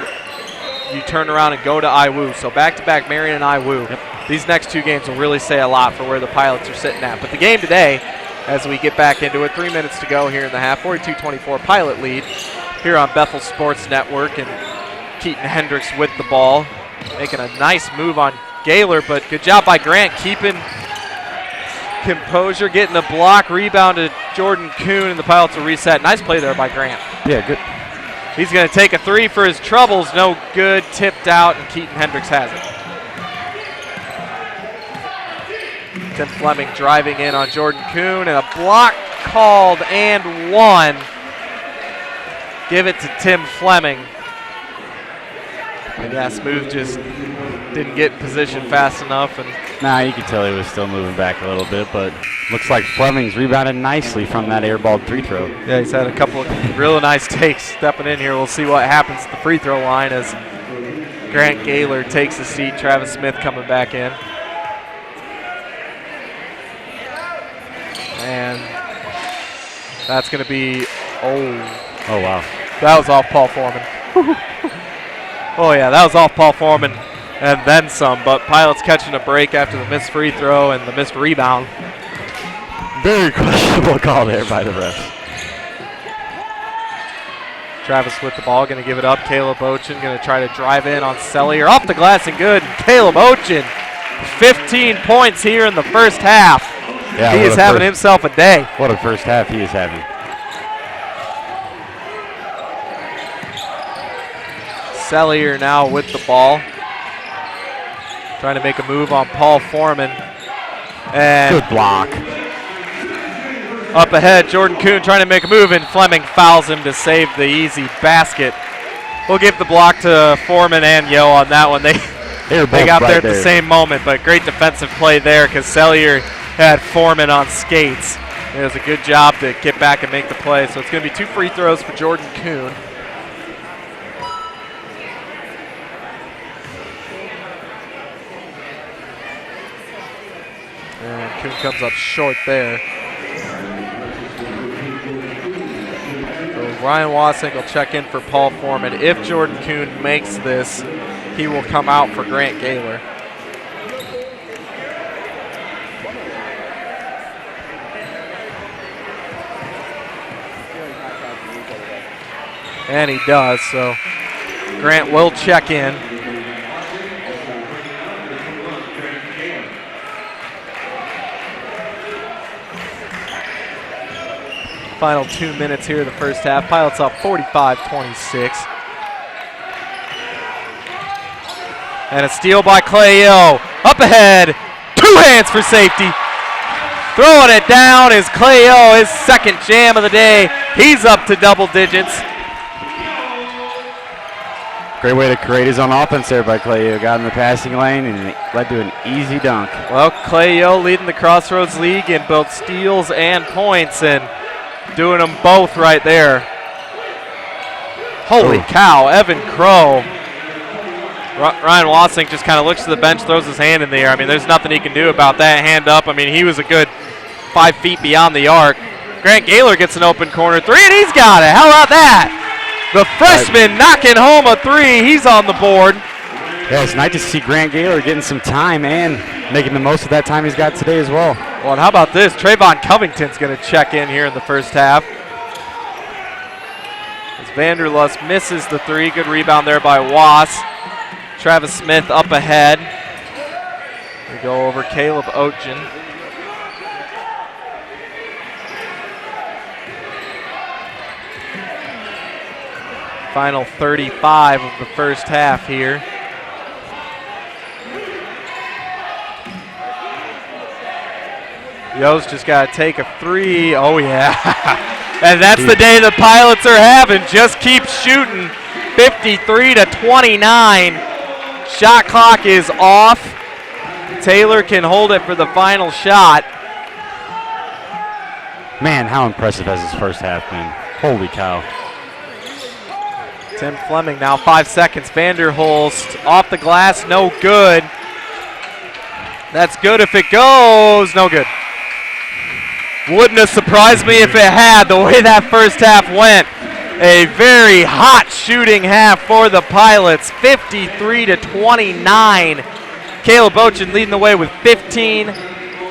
you turn around and go to IWU. So back-to-back Marion and IWU. Yep. These next two games will really say a lot for where the Pilots are sitting at. But the game today, as we get back into it, 3 minutes to go here in the half, 42-24 Pilot lead here on Bethel Sports Network, and Keaton Hendricks with the ball, making a nice move on Gaylor, but good job by Grant keeping composure, getting a block, rebound to Jordan Kuhn, and the Pilots will reset. Nice play there by Grant. Yeah, good. He's going to take a three for his troubles. No good. Tipped out, and Keaton Hendricks has it. Tim Fleming driving in on Jordan Kuhn, and a block called and one. Give it to Tim Fleming. And yeah, Smooth just didn't get in position fast enough. And Nah, you could tell he was still moving back a little bit, but looks like Fleming's rebounded nicely from that airballed free throw. yeah, he's had a couple of really nice takes stepping in here. We'll see what happens at the free throw line as Grant Gaylor takes the seat. Travis Smith coming back in. And that's going to be, Oh, wow. that was off Paul Foreman. Oh, yeah, that was off Paul Foreman and then some, but Pilots catching a break after the missed free throw and the missed rebound. Very questionable call there by the ref. Travis with the ball, going to give it up. Caleb Ochin going to try to drive in on Sellier. Off the glass and good. Caleb Ochin, 15 points here in the first half. Yeah, he is having himself a day. What a first half he is having. Sellier now with the ball. Trying to make a move on Paul Foreman. And good block. Up ahead, Jordan Kuhn trying to make a move, and Fleming fouls him to save the easy basket. We'll give the block to Foreman and Yo on that one. They got there at the same moment, but great defensive play there because Sellier had Foreman on skates. It was a good job to get back and make the play. So it's going to be 2 free throws for Jordan Kuhn. And Kuhn comes up short there. So Ryan Wassink will check in for Paul Foreman. If Jordan Kuhn makes this, he will come out for Grant Gaylor. And he does, so Grant will check in. Final 2 minutes here of the first half. Pilots up 45-26. And a steal by Clay Yo. Up ahead, 2 hands for safety. Throwing it down is Clay Yo, his second jam of the day. He's up to double digits. Great way to create his own offense there by Clay Yo. Got in the passing lane and it led to an easy dunk. Well, Clay Yo leading the Crossroads League in both steals and points, and doing them both right there. Holy cow, Evan Crow. Ryan Wassink just kind of looks to the bench, throws his hand in the air. I mean, there's nothing he can do about that. Hand up. I mean, he was a good 5 feet beyond the arc. Grant Gaylor gets an open corner 3, and he's got it. How about that? The freshman knocking home a 3. He's on the board. Yeah, it's nice to see Grant Gaylor getting some time and making the most of that time he's got today as well. Well, and how about this? Trayvon Covington's going to check in here in the first half. As Vanderlust misses the 3. Good rebound there by Wass. Travis Smith up ahead. We go over Caleb Ochen. Final 35 of the first half here. Yo's just got to take a 3. Oh, yeah. And that's the day the Pilots are having. Just keep shooting. 53-29. Shot clock is off. Taylor can hold it for the final shot. Man, how impressive has his first half been. Holy cow. Tim Fleming now 5 seconds. Vanderhulst off the glass, no good. That's good if it goes, no good. Wouldn't have surprised me if it had, the way that first half went. A very hot shooting half for the Pilots, 53-29. Caleb Ochen leading the way with 15.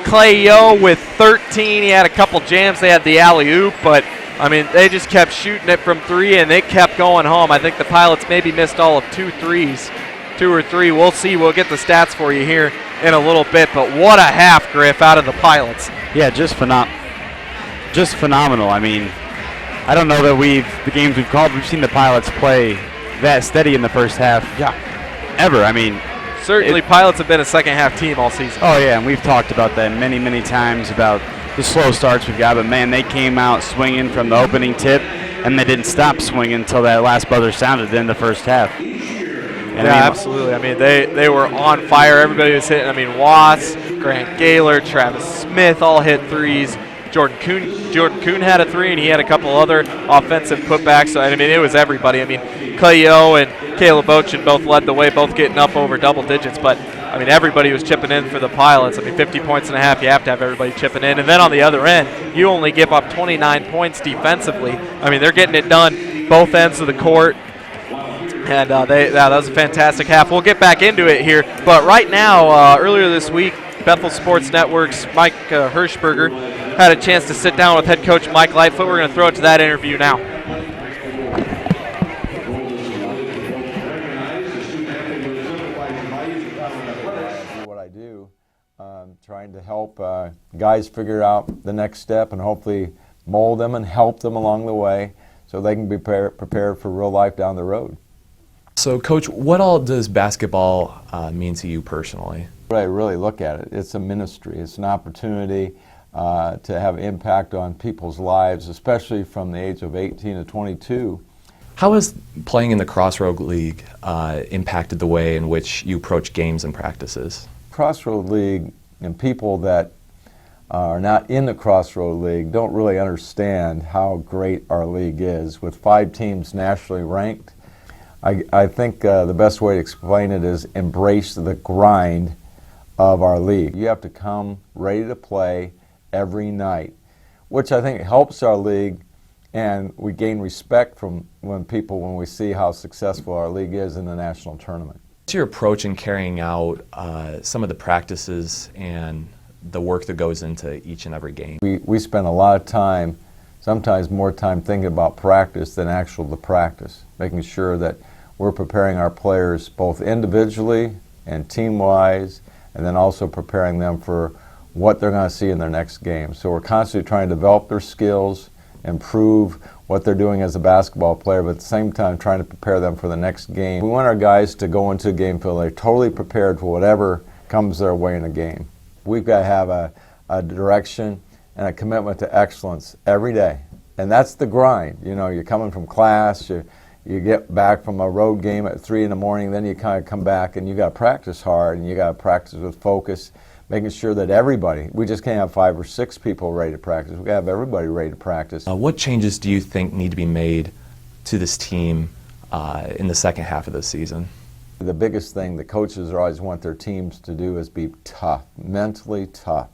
Clay Yo with 13. He had a couple jams. They had the alley-oop, but I mean, they just kept shooting it from 3, and it kept going home. I think the Pilots maybe missed all of 2 threes, 2 or 3. We'll see. We'll get the stats for you here in a little bit, but what a half, Griff, out of the Pilots. Yeah, just phenomenal. I mean, I don't know that the games we've called, we've seen the Pilots play that steady in the first half. Yeah. Ever. I mean, certainly Pilots have been a second half team all season. Oh, yeah, and we've talked about that many, many times about the slow starts we've got, but man, they came out swinging from the opening tip, and they didn't stop swinging until that last buzzer sounded in the first half. And yeah, absolutely. I mean, they were on fire. Everybody was hitting. I mean, Watts, Grant Gaylor, Travis Smith all hit 3s. Jordan Kuhn had a 3, and he had a couple other offensive putbacks. So, I mean, it was everybody. I mean, Clay Yo and Caleb Ochen both led the way, both getting up over double digits. But, I mean, everybody was chipping in for the Pilots. I mean, 50 points and a half, you have to have everybody chipping in. And then on the other end, you only give up 29 points defensively. I mean, they're getting it done both ends of the court. And that was a fantastic half. We'll get back into it here. But right now, earlier this week, Bethel Sports Network's Mike Hirschberger had a chance to sit down with head coach Mike Lightfoot. We're going to throw it to that interview now. What I do, trying to help guys figure out the next step and hopefully mold them and help them along the way so they can be prepared for real life down the road. So, Coach, what all does basketball mean to you personally? When I really look at it, it's a ministry. It's an opportunity to have impact on people's lives, especially from the age of 18 to 22. How has playing in the Crossroad League impacted the way in which you approach games and practices? Crossroad League and people that are not in the Crossroad League don't really understand how great our league is. With 5 teams nationally ranked, I think the best way to explain it is embrace the grind of our league. You have to come ready to play every night, which I think helps our league, and we gain respect from when we see how successful our league is in the national tournament. What's your approach in carrying out some of the practices and the work that goes into each and every game? We spend a lot of time, sometimes more time thinking about practice than the practice, making sure that we're preparing our players both individually and team-wise, and then also preparing them for what they're going to see in their next game. So we're constantly trying to develop their skills, improve what they're doing as a basketball player, but at the same time trying to prepare them for the next game. We want our guys to go into a game feeling they're totally prepared for whatever comes their way in a game. We've got to have a direction and a commitment to excellence every day. And that's the grind. You know, you're coming from class, you get back from a road game at 3 in the morning, then you kind of come back and you got to practice hard and you got to practice with focus, making sure that everybody, we just can't have 5 or 6 people ready to practice. We got to have everybody ready to practice. What changes do you think need to be made to this team in the second half of the season? The biggest thing the coaches always want their teams to do is be tough, mentally tough.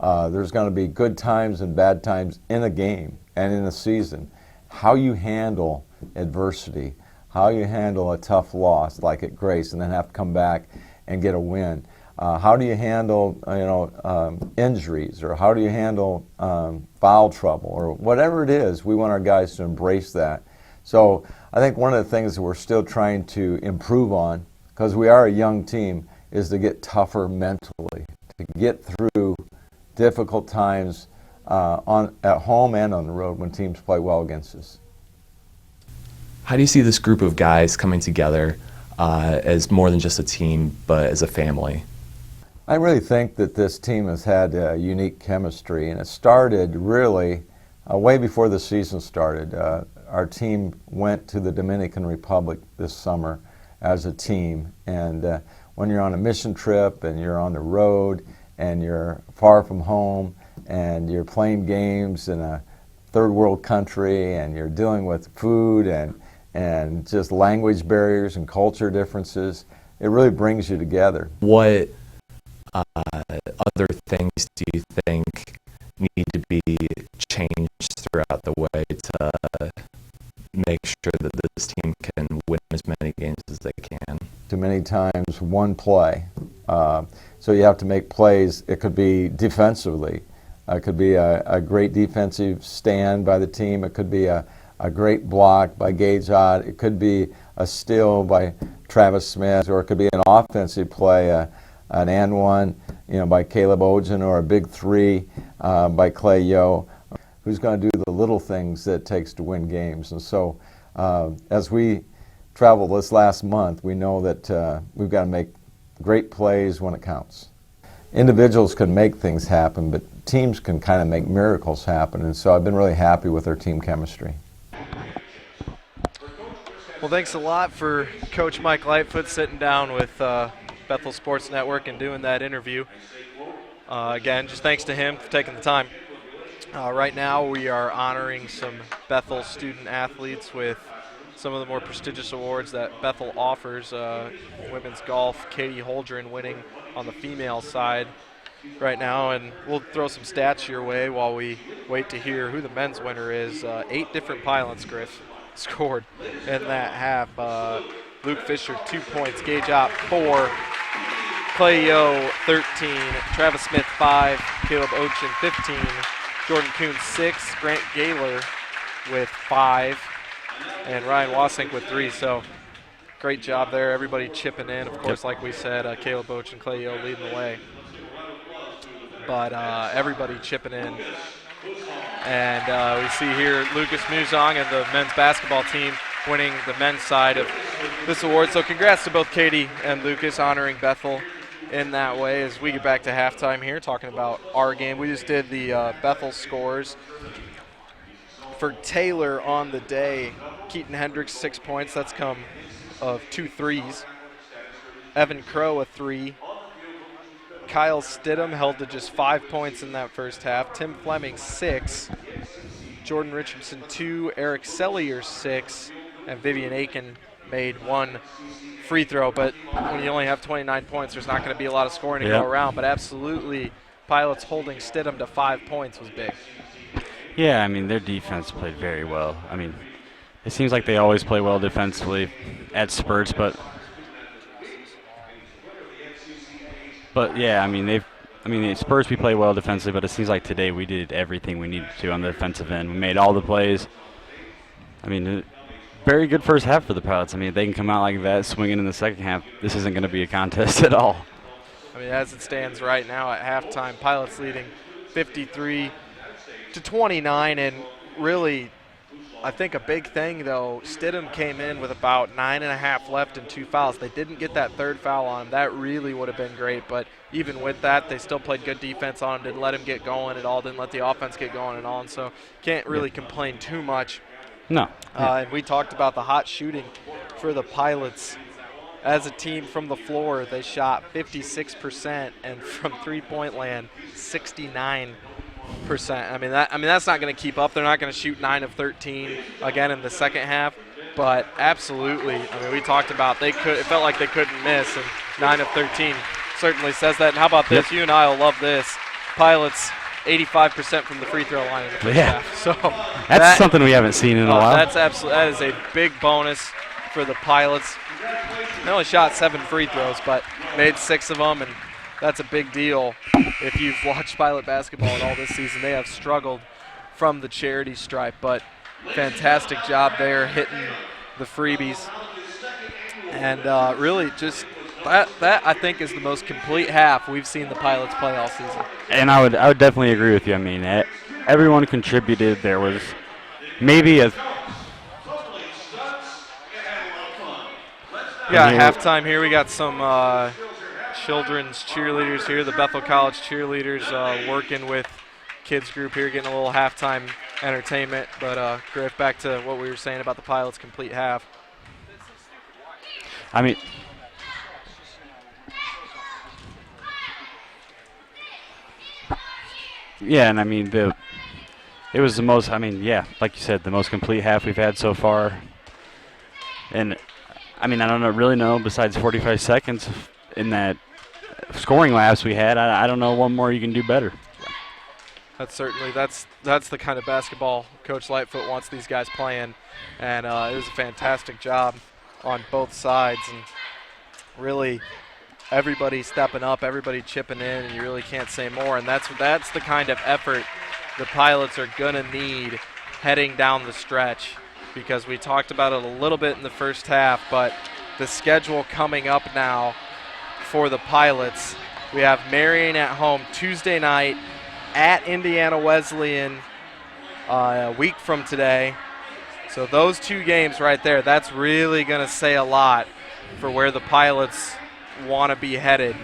There's going to be good times and bad times in a game and in a season. How you handle adversity, how you handle a tough loss like at Grace and then have to come back and get a win. How do you handle injuries, or how do you handle foul trouble, or whatever it is? We want our guys to embrace that. So I think one of the things that we're still trying to improve on, because we are a young team, is to get tougher mentally, to get through difficult times at home and on the road when teams play well against us. How do you see this group of guys coming together as more than just a team, but as a family? I really think that this team has had a unique chemistry, and it started really way before the season started. Our team went to the Dominican Republic this summer as a team, and when you're on a mission trip and you're on the road and you're far from home and you're playing games in a third world country and you're dealing with food and just language barriers and culture differences, it really brings you together. What other things do you think need to be changed throughout the way to make sure that this team can win as many games as they can? Too many times one play. So you have to make plays. It could be defensively. It could be a great defensive stand by the team. It could be a great block by Gage Ott. It could be a steal by Travis Smith, or it could be an offensive play, an and one, by Caleb Ogen, or a big three by Clay Yo, who's going to do the little things that it takes to win games. And so as we travel this last month, we know that we've got to make great plays when it counts. Individuals can make things happen, but teams can kind of make miracles happen. And so I've been really happy with our team chemistry. Well, thanks a lot for Coach Mike Lightfoot sitting down with Bethel Sports Network and doing that interview. Again, just thanks to him for taking the time. Right now we are honoring some Bethel student athletes with some of the more prestigious awards that Bethel offers. Women's golf, Katie Holdren winning on the female side right now, and we'll throw some stats your way while we wait to hear who the men's winner is. 8 different pylons, Griff, scored in that half. Luke Fisher, 2 points, Gage Ott, 4, Clay Yo, 13, Travis Smith, 5, Caleb Ochen, 15, Jordan Kuhn, 6, Grant Gaylor with 5, and Ryan Wasink with 3. So great job there, everybody chipping in. Of course, like we said, Caleb Ochen, Clay Yo leading the way. But everybody chipping in. And we see here Lucas Muzong and the men's basketball team winning the men's side of this award. So congrats to both Katie and Lucas honoring Bethel in that way as we get back to halftime here talking about our game. We just did the Bethel scores. For Taylor on the day, Keaton Hendricks, 6 points. That's come of 2 threes. Evan Crow, a 3. Kyle Stidham held to just 5 points in that first half. Tim Fleming, 6. Jordan Richardson, 2. Eric Sellier, 6. And Vivian Aiken made 1 free throw, but when you only have 29 points, there's not going to be a lot of scoring to go around. But absolutely, Pilots holding Stidham to 5 points was big. Yeah, I mean, their defense played very well. I mean, it seems like they always play well defensively at spurts, but yeah, I mean, at Spurs we play well defensively, but it seems like today we did everything we needed to on the defensive end. We made all the plays. I mean, very good first half for the Pilots. I mean, if they can come out like that, swinging in the second half, this isn't going to be a contest at all. I mean, as it stands right now at halftime, Pilots leading 53-29, and really, I think a big thing, though, Stidham came in with about 9.5 left and 2 fouls. They didn't get that third foul on him. That really would have been great, but even with that, they still played good defense on him, didn't let him get going at all, didn't let the offense get going at all, and so can't really complain too much. No. And we talked about the hot shooting for the Pilots. As a team from the floor, they shot 56%, and from three-point land, 69%. I mean, that's not going to keep up. They're not going to shoot 9 of 13 again in the second half, but absolutely. I mean, we talked about it felt like they couldn't miss, and 9 of 13 certainly says that. And how about this? You and I will love this. Pilots 85% from the free throw line in the first half. So that's something we haven't seen in a while. That is a big bonus for the Pilots. They only shot 7 free throws, but made 6 of them, and that's a big deal. If you've watched Pilot basketball at all this season, they have struggled from the charity stripe, but fantastic job there hitting the freebies. And really just that I think is the most complete half we've seen the Pilots play all season. And I would definitely agree with you. I mean, everyone contributed. There was maybe a halftime here. We got some children's cheerleaders here, the Bethel College cheerleaders working with kids group here, getting a little halftime entertainment. But Griff, back to what we were saying about the Pilots' complete half. I mean, yeah, and I mean it was the most. I mean, yeah, like you said, the most complete half we've had so far. And I mean, I don't really know. Besides 45 seconds in that scoring lapse we had, I don't know one more you can do better. That's the kind of basketball Coach Lightfoot wants these guys playing, and it was a fantastic job on both sides, and really everybody stepping up, everybody chipping in, and you really can't say more. And that's the kind of effort the Pilots are gonna need heading down the stretch, because we talked about it a little bit in the first half, but the schedule coming up now for the Pilots, we have Marion at home Tuesday night, at Indiana Wesleyan a week from today. So those 2 games right there, that's really going to say a lot for where the Pilots want to be headed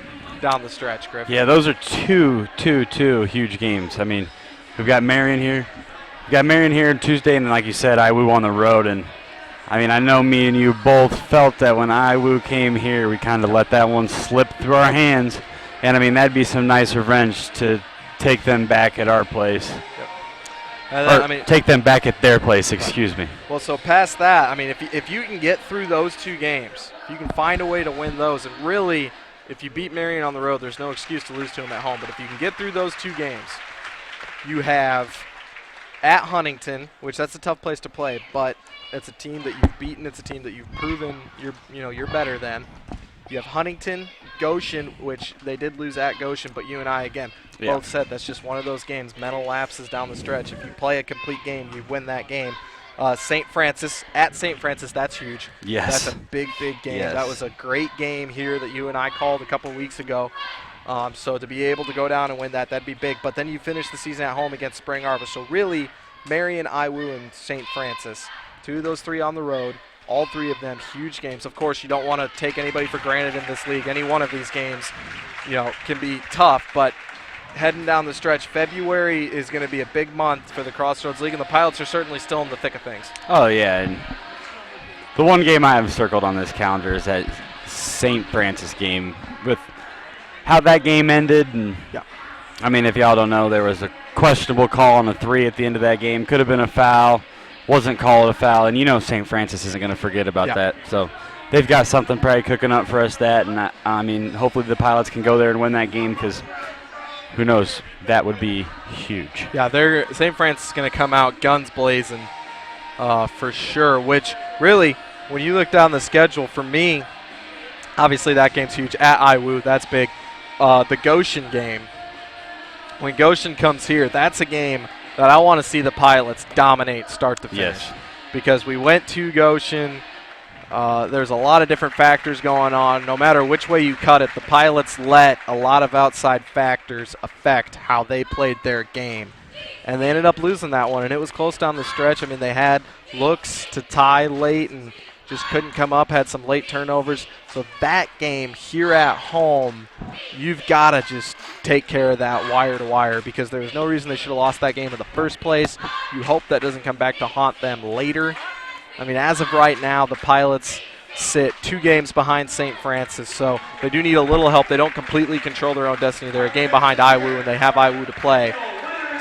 down the stretch, Griff. Yeah, those are two huge games. I mean, we've got Marion here. We've got Marion here Tuesday, and like you said, IWU on the road. And, I mean, I know me and you both felt that when IWU came here, we kind of let that one slip through our hands. And, I mean, that'd be some nice revenge to take them back at our place. Take them back at their place, excuse me. Well, so past that, I mean, if you can get through those 2 games, if you can find a way to win those, and really, if you beat Marion on the road, there's no excuse to lose to them at home. But if you can get through those 2 games, you have at Huntington, which that's a tough place to play, but it's a team that you've beaten. It's a team that you've proven you're better than. You have Huntington, Goshen, which they did lose at Goshen, but you and I, again, both said that's just one of those games, mental lapses down the stretch. If you play a complete game, you win that game. St. Francis, at St. Francis, that's huge. Yes. That's a big game. Yes. That was a great game here that you and I called a couple weeks ago. So to be able to go down and win that'd be big. But then you finish the season at home against Spring Arbor. So really, Marion, IWU, and St. Francis, 2 of those 3 on the road. All 3 of them huge games. Of course, you don't want to take anybody for granted in this league. Any one of these games, can be tough. But heading down the stretch, February is going to be a big month for the Crossroads League, and the Pilots are certainly still in the thick of things. Oh, yeah. And the one game I have circled on this calendar is that St. Francis game, with how that game ended. And I mean, if y'all don't know, there was a questionable call on a 3 at the end of that game. Could have been a foul. Wasn't called a foul, and St. Francis isn't going to forget about that. So they've got something probably cooking up for us. I mean, hopefully the Pilots can go there and win that game because who knows, that would be huge. Yeah, St. Francis is going to come out guns blazing for sure, which really, when you look down the schedule, for me, obviously that game's huge. At IWU, that's big. The Goshen game, when Goshen comes here, that's a game that I want to see the Pilots dominate start to finish. Yes. Because we went to Goshen. There's a lot of different factors going on. No matter which way you cut it, the Pilots let a lot of outside factors affect how they played their game. And they ended up losing that one, and it was close down the stretch. I mean, they had looks to tie late and just couldn't come up, had some late turnovers. So that game here at home, you've got to just take care of that wire to wire because there was no reason they should have lost that game in the first place. You hope that doesn't come back to haunt them later. I mean, as of right now, the Pilots sit 2 games behind St. Francis, so they do need a little help. They don't completely control their own destiny. They're a game behind IWU, and they have IWU to play.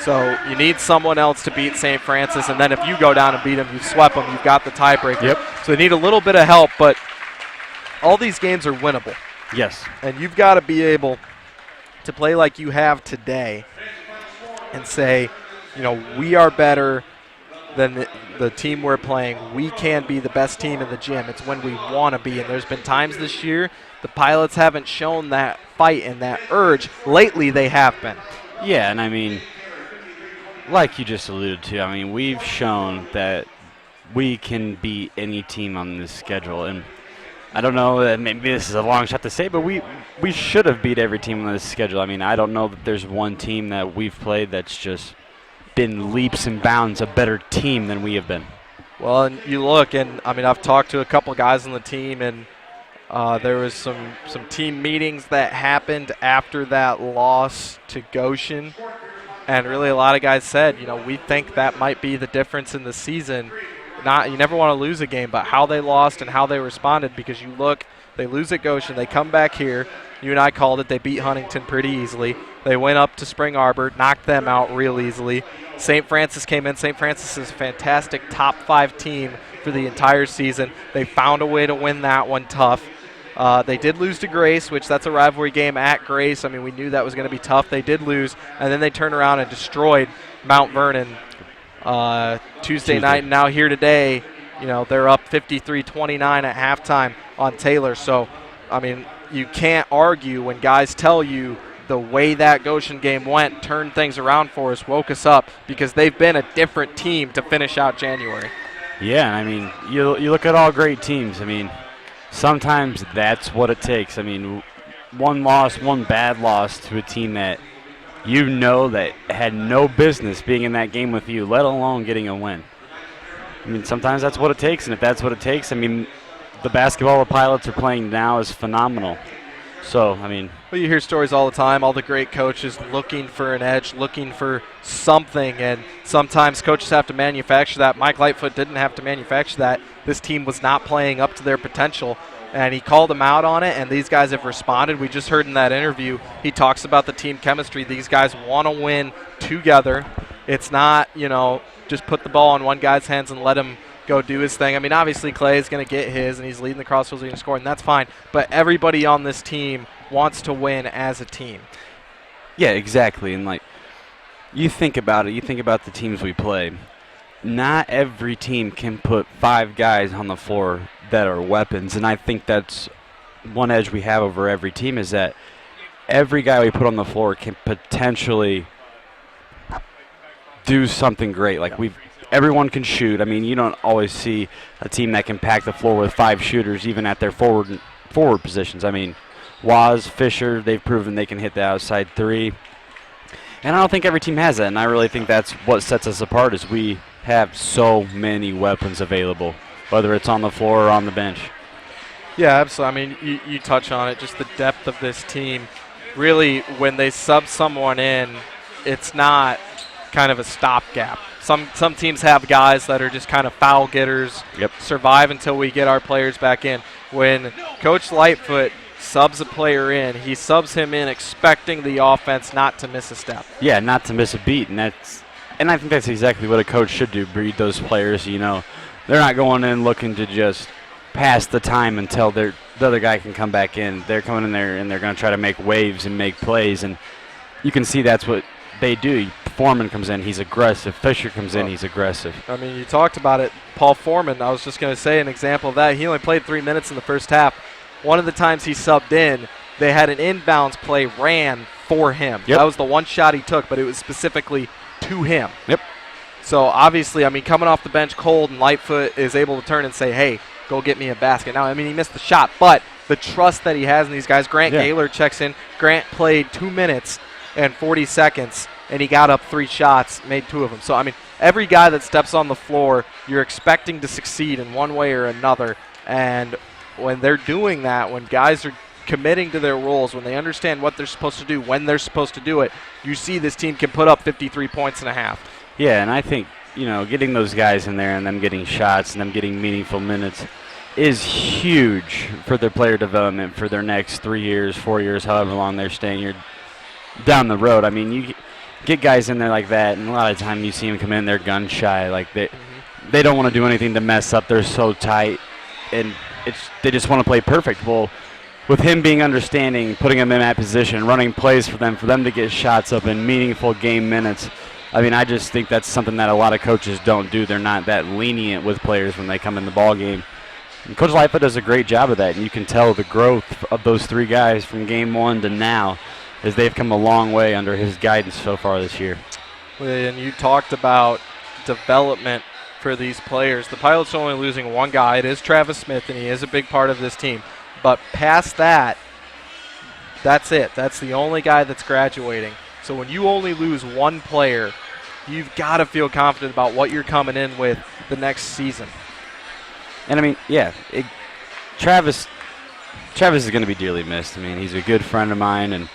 So you need someone else to beat St. Francis, and then if you go down and beat them, you've swept them. You've got the tiebreaker. Yep. So they need a little bit of help, but all these games are winnable. Yes. And you've got to be able to play like you have today and say, you know, we are better than the team we're playing. We can be the best team in the gym. It's when we want to be. And there's been times this year the Pilots haven't shown that fight and that urge. Lately they have been. Yeah, and I mean, like you just alluded to, I mean, we've shown that we can beat any team on this schedule. And I don't know, maybe this is a long shot to say, but we should have beat every team on this schedule. I mean, I don't know that there's one team that we've played that's just been leaps and bounds a better team than we have been. Well, and you look, and I mean, I've talked to a couple guys on the team, and there was some team meetings that happened after that loss to Goshen, and really a lot of guys said, you know, we think that might be the difference in the season. You never want to lose a game, but how they lost and how they responded, because you look, they lose at Goshen, they come back here. You and I called it. They beat Huntington pretty easily. They went up to Spring Arbor, knocked them out real easily. St. Francis came in. St. Francis is a fantastic top 5 team for the entire season. They found a way to win that one tough. They did lose to Grace, which that's a rivalry game at Grace. I mean, we knew that was going to be tough. They did lose, and then they turned around and destroyed Mount Vernon Tuesday night. And now here today, you know, they're up 53-29 at halftime on Taylor. So, I mean, you can't argue when guys tell you the way that Goshen game went, turned things around for us, woke us up, because they've been a different team to finish out January. Yeah, I mean, you look at all great teams. I mean, sometimes that's what it takes. I mean, one bad loss to a team that you know that had no business being in that game with you, let alone getting a win. I mean, sometimes that's what it takes, and if that's what it takes, I mean, the basketball the Pilots are playing now is phenomenal. So, I mean, well, you hear stories all the time, all the great coaches looking for an edge, looking for something, and sometimes coaches have to manufacture that. Mike Lightfoot didn't have to manufacture that. This team was not playing up to their potential, and he called them out on it, and these guys have responded. We just heard in that interview, he talks about the team chemistry. These guys want to win together. It's not, you know, just put the ball in one guy's hands and let him go do his thing. I mean, obviously Clay is going to get his, and he's leading the Crossroads leading score, and that's fine. But everybody on this team wants to win as a team. Yeah, exactly. And, like, you think about it. You think about the teams we play. Not every team can put 5 guys on the floor that are weapons, and I think that's one edge we have over every team is that every guy we put on the floor can potentially do something great. Like, everyone can shoot. I mean, you don't always see a team that can pack the floor with 5 shooters even at their forward positions. I mean, Waz, Fisher, they've proven they can hit the outside 3. And I don't think every team has that, and I really think that's what sets us apart is we have so many weapons available, whether it's on the floor or on the bench. Yeah, absolutely. I mean, you touch on it, just the depth of this team. Really, when they sub someone in, it's not kind of a stopgap. Some teams have guys that are just kind of foul getters, survive until we get our players back in. When Coach Lightfoot subs a player in, he subs him in expecting the offense not to miss a step. Yeah, not to miss a beat, and I think that's exactly what a coach should do, breed those players, you know. They're not going in looking to just pass the time until the other guy can come back in. They're coming in there and they're going to try to make waves and make plays, and you can see that's what they do. Foreman comes in, he's aggressive. Fisher comes in, he's aggressive. I mean, you talked about it. Paul Foreman, I was just going to say an example of that. He only played 3 minutes in the first half. One of the times he subbed in, they had an inbounds play ran for him. Yep. That was the one shot he took, but it was specifically to him. Yep. So, obviously, I mean, coming off the bench cold, and Lightfoot is able to turn and say, hey, go get me a basket. Now, I mean, he missed the shot, but the trust that he has in these guys. Grant Gaylor checks in. Grant played 2 minutes and 40 seconds, and he got up 3 shots, made 2 of them. So, I mean, every guy that steps on the floor, you're expecting to succeed in one way or another. And when they're doing that, when guys are committing to their roles, when they understand what they're supposed to do, when they're supposed to do it, you see this team can put up 53 points and a half. Yeah, and I think, getting those guys in there and them getting shots and them getting meaningful minutes is huge for their player development for their next 3 years, 4 years, however long they're staying here down the road. I mean, you get guys in there like that, and a lot of the time you see them come in, they're gun shy. Like they don't want to do anything to mess up. They're so tight, and they just want to play perfect. Well, with him being understanding, putting them in that position, running plays for them to get shots up in meaningful game minutes, I mean, I just think that's something that a lot of coaches don't do. They're not that lenient with players when they come in the ball game. And Coach Lightfoot does a great job of that, and you can tell the growth of those 3 guys from game 1 to now as they've come a long way under his guidance so far this year. And you talked about development for these players. The Pilots are only losing 1 guy. It is Travis Smith, and he is a big part of this team. But past that, that's it. That's the only guy that's graduating. So when you only lose 1 player, you've got to feel confident about what you're coming in with the next season. And, I mean, yeah, Travis is going to be dearly missed. I mean, he's a good friend of mine, and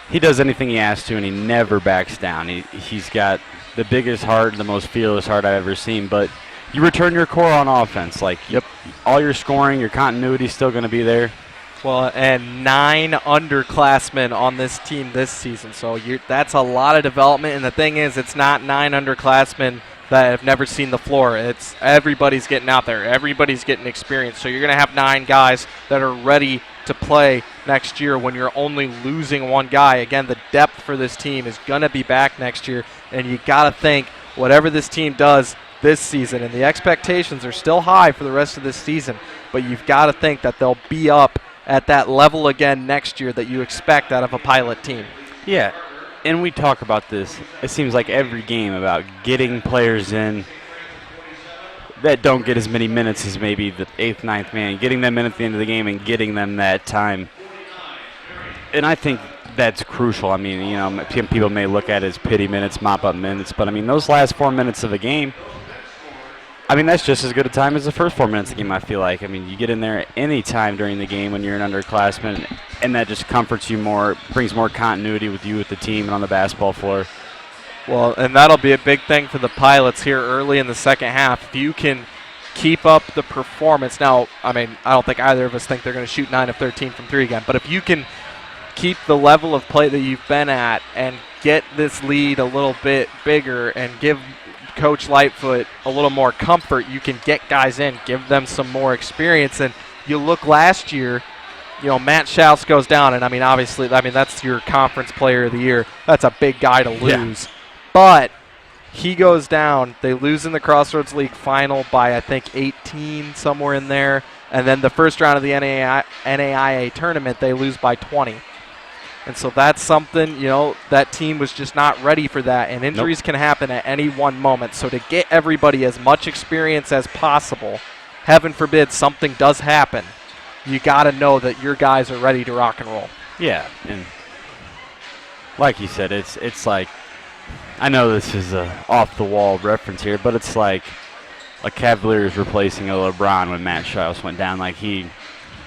he does anything he has to, and he never backs down. He's got the biggest heart, the most fearless heart I've ever seen. But you return your core on offense. Like, all your scoring, your continuity is still going to be there. Well, and 9 underclassmen on this team this season. So that's a lot of development. And the thing is, it's not 9 underclassmen that have never seen the floor. It's everybody's getting out there. Everybody's getting experience. So you're going to have 9 guys that are ready to play next year when you're only losing 1 guy. Again, the depth for this team is going to be back next year. And you got to think whatever this team does this season, and the expectations are still high for the rest of this season, but you've got to think that they'll be up at that level again next year that you expect out of a Pilot team. Yeah, and we talk about this, it seems like every game, about getting players in that don't get as many minutes as maybe the 8th, 9th man, getting them in at the end of the game and getting them that time. And I think that's crucial. I mean, people may look at it as pity minutes, mop-up minutes, but, I mean, those last 4 minutes of a game, I mean, that's just as good a time as the first 4 minutes of the game, I feel like. I mean, you get in there any time during the game when you're an underclassman, and that just comforts you more, brings more continuity with you, with the team, and on the basketball floor. Well, and that'll be a big thing for the Pilots here early in the second half. If you can keep up the performance. Now, I mean, I don't think either of us think they're going to shoot 9 of 13 from 3 again, but if you can keep the level of play that you've been at and get this lead a little bit bigger and give Coach Lightfoot a little more comfort, you can get guys in, give them some more experience. And you look last year, Matt Schaus goes down, and obviously, that's your conference player of the year. That's a big guy to lose. Yeah. But he goes down. They lose in the Crossroads League final by, I think, 18, somewhere in there. And then the first round of the NAIA tournament, they lose by 20. And so that's something, that team was just not ready for that. And injuries can happen at any one moment. So to get everybody as much experience as possible, heaven forbid something does happen, you got to know that your guys are ready to rock and roll. Yeah, and like you said, it's like, I know this is a off-the-wall reference here, but it's like a Cavaliers replacing a LeBron when Matt Schaus went down. Like, he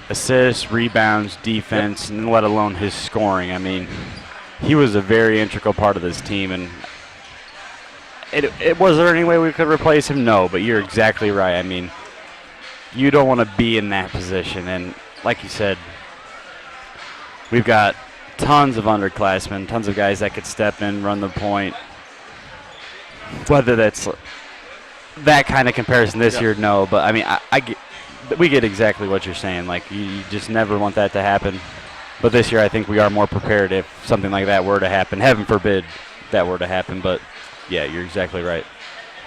assists, rebounds, defense, and let alone his scoring. I mean, he was a very integral part of this team, and was there any way we could replace him? No, but you're exactly right. I mean, you don't want to be in that position, and like you said, we've got tons of underclassmen, tons of guys that could step in, run the point. Whether that's that kind of comparison this year, no, but I mean, we get exactly what you're saying. Like, you just never want that to happen. But this year I think we are more prepared if something like that were to happen. Heaven forbid that were to happen. But, yeah, you're exactly right.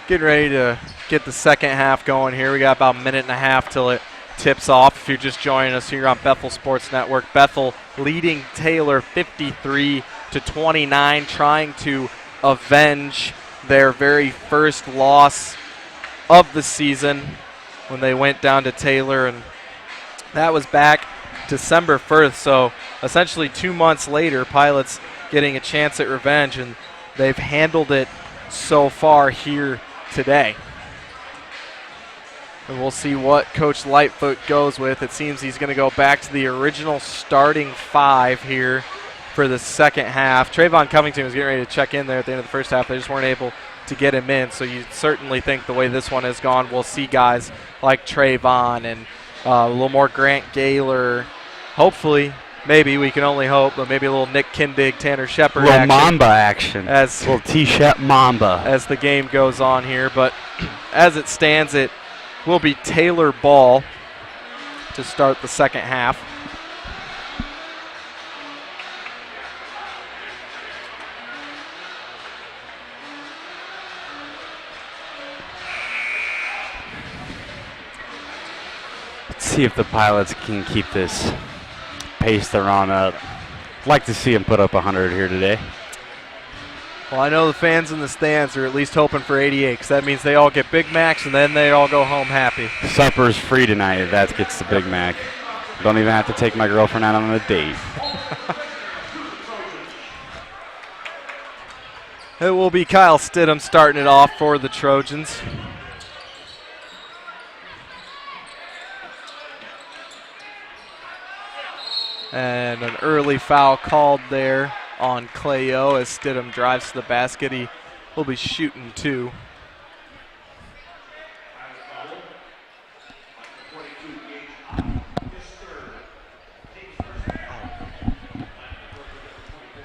Getting ready to get the second half going here. We got about a minute and a half till it tips off. If you're just joining us here on Bethel Sports Network, Bethel leading Taylor 53-29, trying to avenge their very first loss of the season when they went down to Taylor, and that was back December 1st. So essentially 2 months later, Pilots getting a chance at revenge, and they've handled it so far here today. And we'll see what Coach Lightfoot goes with. It seems he's going to go back to the original starting 5 here for the second half. Trayvon Covington was getting ready to check in there at the end of the first half. They just weren't able to get him in. So you certainly think the way this one has gone, we'll see guys like Trayvon and a little more Grant Gaylor. Hopefully, maybe, we can only hope, but maybe a little Nick Kindig, Tanner Shepard Little Mamba action. Little T-Shep Mamba. As the game goes on here. But as it stands, it will be Taylor ball to start the second half. Let's see if the Pilots can keep this pace they're on up. I'd like to see them put up 100 here today. Well, I know the fans in the stands are at least hoping for 88, because that means they all get Big Macs and then they all go home happy. Supper's free tonight if that gets the Big Mac. Don't even have to take my girlfriend out on a date. It will be Kyle Stidham starting it off for the Trojans. And an early foul called there on Clayo as Stidham drives to the basket. He will be shooting 2.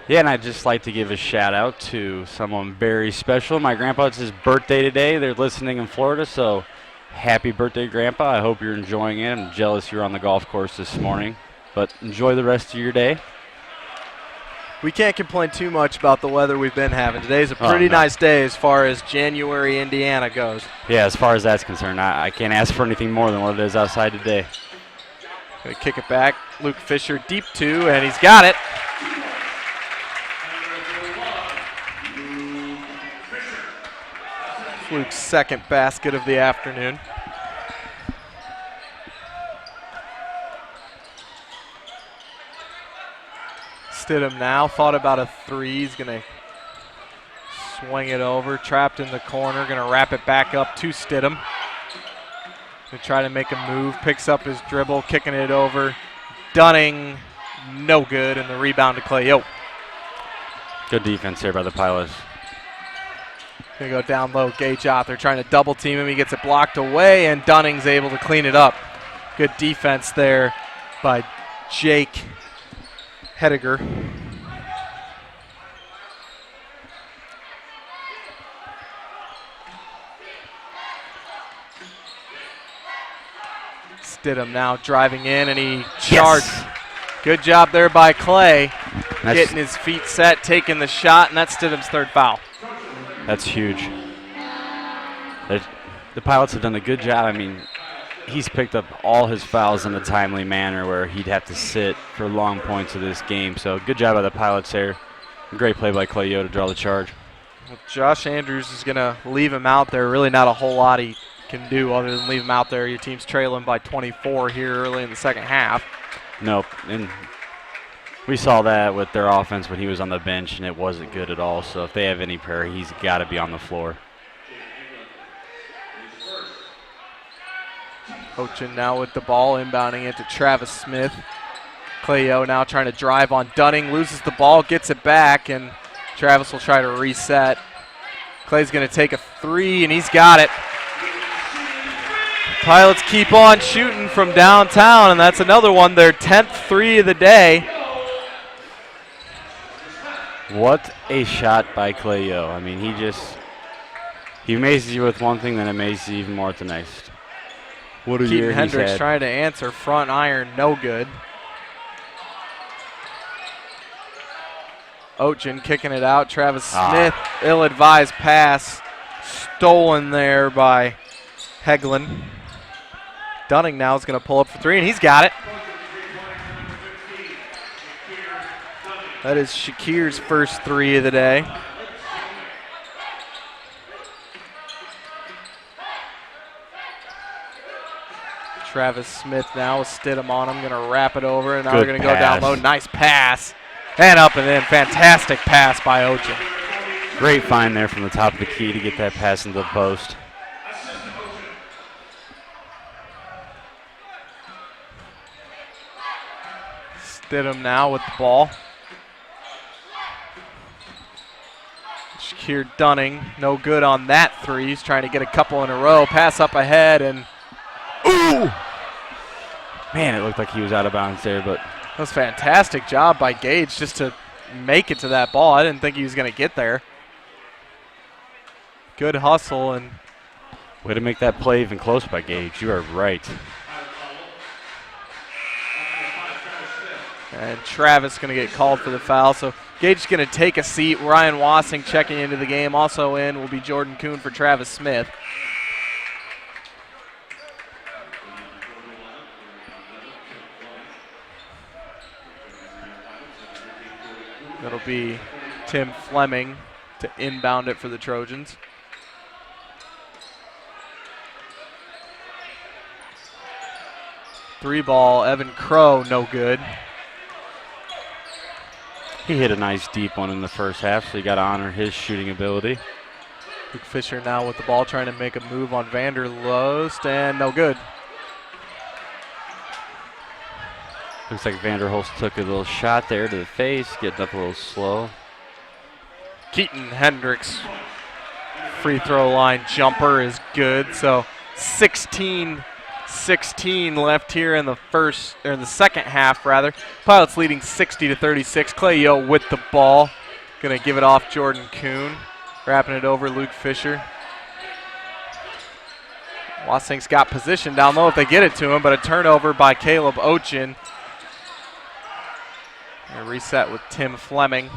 Yeah, and I'd just like to give a shout out to someone very special. My grandpa, it's his birthday today. They're listening in Florida, so happy birthday, Grandpa. I hope you're enjoying it. I'm jealous you're on the golf course this morning, but enjoy the rest of your day. We can't complain too much about the weather we've been having. Today's a pretty nice day as far as January, Indiana goes. Yeah, as far as that's concerned, I can't ask for anything more than what it is outside today. Going to kick it back. Luke Fisher deep 2, and he's got it. Luke's second basket of the afternoon. Stidham now thought about a 3. He's going to swing it over, trapped in the corner, going to wrap it back up to Stidham. Going to try to make a move, picks up his dribble, kicking it over. Dunning, no good, and the rebound to Clayo. Good defense here by the Pilots. Going to go down low, Gage out there trying to double team him. He gets it blocked away, and Dunning's able to clean it up. Good defense there by Jake Hediger. Stidham now driving in, and he charged. Yes. Good job there by Clay. Getting his feet set, taking the shot, and that's Stidham's third foul. That's huge. The Pilots have done a good job. I mean, he's picked up all his fouls in a timely manner where he'd have to sit for long points of this game. So good job by the Pilots there. Great play by Clayo to draw the charge. Well, Josh Andrews is going to leave him out there. Really not a whole lot he can do other than leave him out there. Your team's trailing by 24 here early in the second half. Nope. And we saw that with their offense when he was on the bench, and it wasn't good at all. So if they have any prayer, he's got to be on the floor. Ochin now with the ball, inbounding it to Travis Smith. Clayo now trying to drive on Dunning, loses the ball, gets it back, and Travis will try to reset. Clay's going to take a 3, and he's got it. Pilots keep on shooting from downtown, and that's another one, their 10th 3 of the day. What a shot by Clayo. I mean, he amazes you with one thing, then amazes you even more at the next. What a Keaton year he's Hendricks had. trying to answer. Front iron, no good. Ochen kicking it out. Travis Smith, ill-advised pass. Stolen there by Heglin. Dunning now is going to pull up for three, and he's got it. That is Shakir's first three of the day. Travis Smith now with Stidham on him, going to wrap it over, and now Good they're going to go down pass. low. Nice pass. And up and in. Fantastic pass by Ochen. Great find there from the top of the key to get that pass into the post. Stidham now with the ball. Shakir Dunning, no good on that three. He's trying to get a couple in a row. Pass up ahead, and Ooh! Man, it looked like he was out of bounds there, but that was a fantastic job by Gage just to make it to that ball. I didn't think he was going to get there. Good hustle, and way to make that play even close by Gage. You are right. Travis going to get called for the foul. So Gage is going to take a seat. Ryan Wassing checking into the game. Also in will be Jordan Kuhn for Travis Smith. That'll be Tim Fleming to inbound it for the Trojans. Three ball, Evan Crow, no good. He hit a nice deep one in the first half, so you got to honor his shooting ability. Luke Fisher now with the ball trying to make a move on Vanderlost, and no good. Looks like Vanderhulst took a little shot there to the face, getting up a little slow. Keaton Hendricks free throw line jumper is good. So 16 left here in the second half rather. Pilots leading 60-36. Clay Yo with the ball. Gonna give it off Jordan Kuhn. Wrapping it over Luke Fisher. Wassing's got position down low if they get it to him, but a turnover by Caleb Ochen. A reset with Tim Fleming.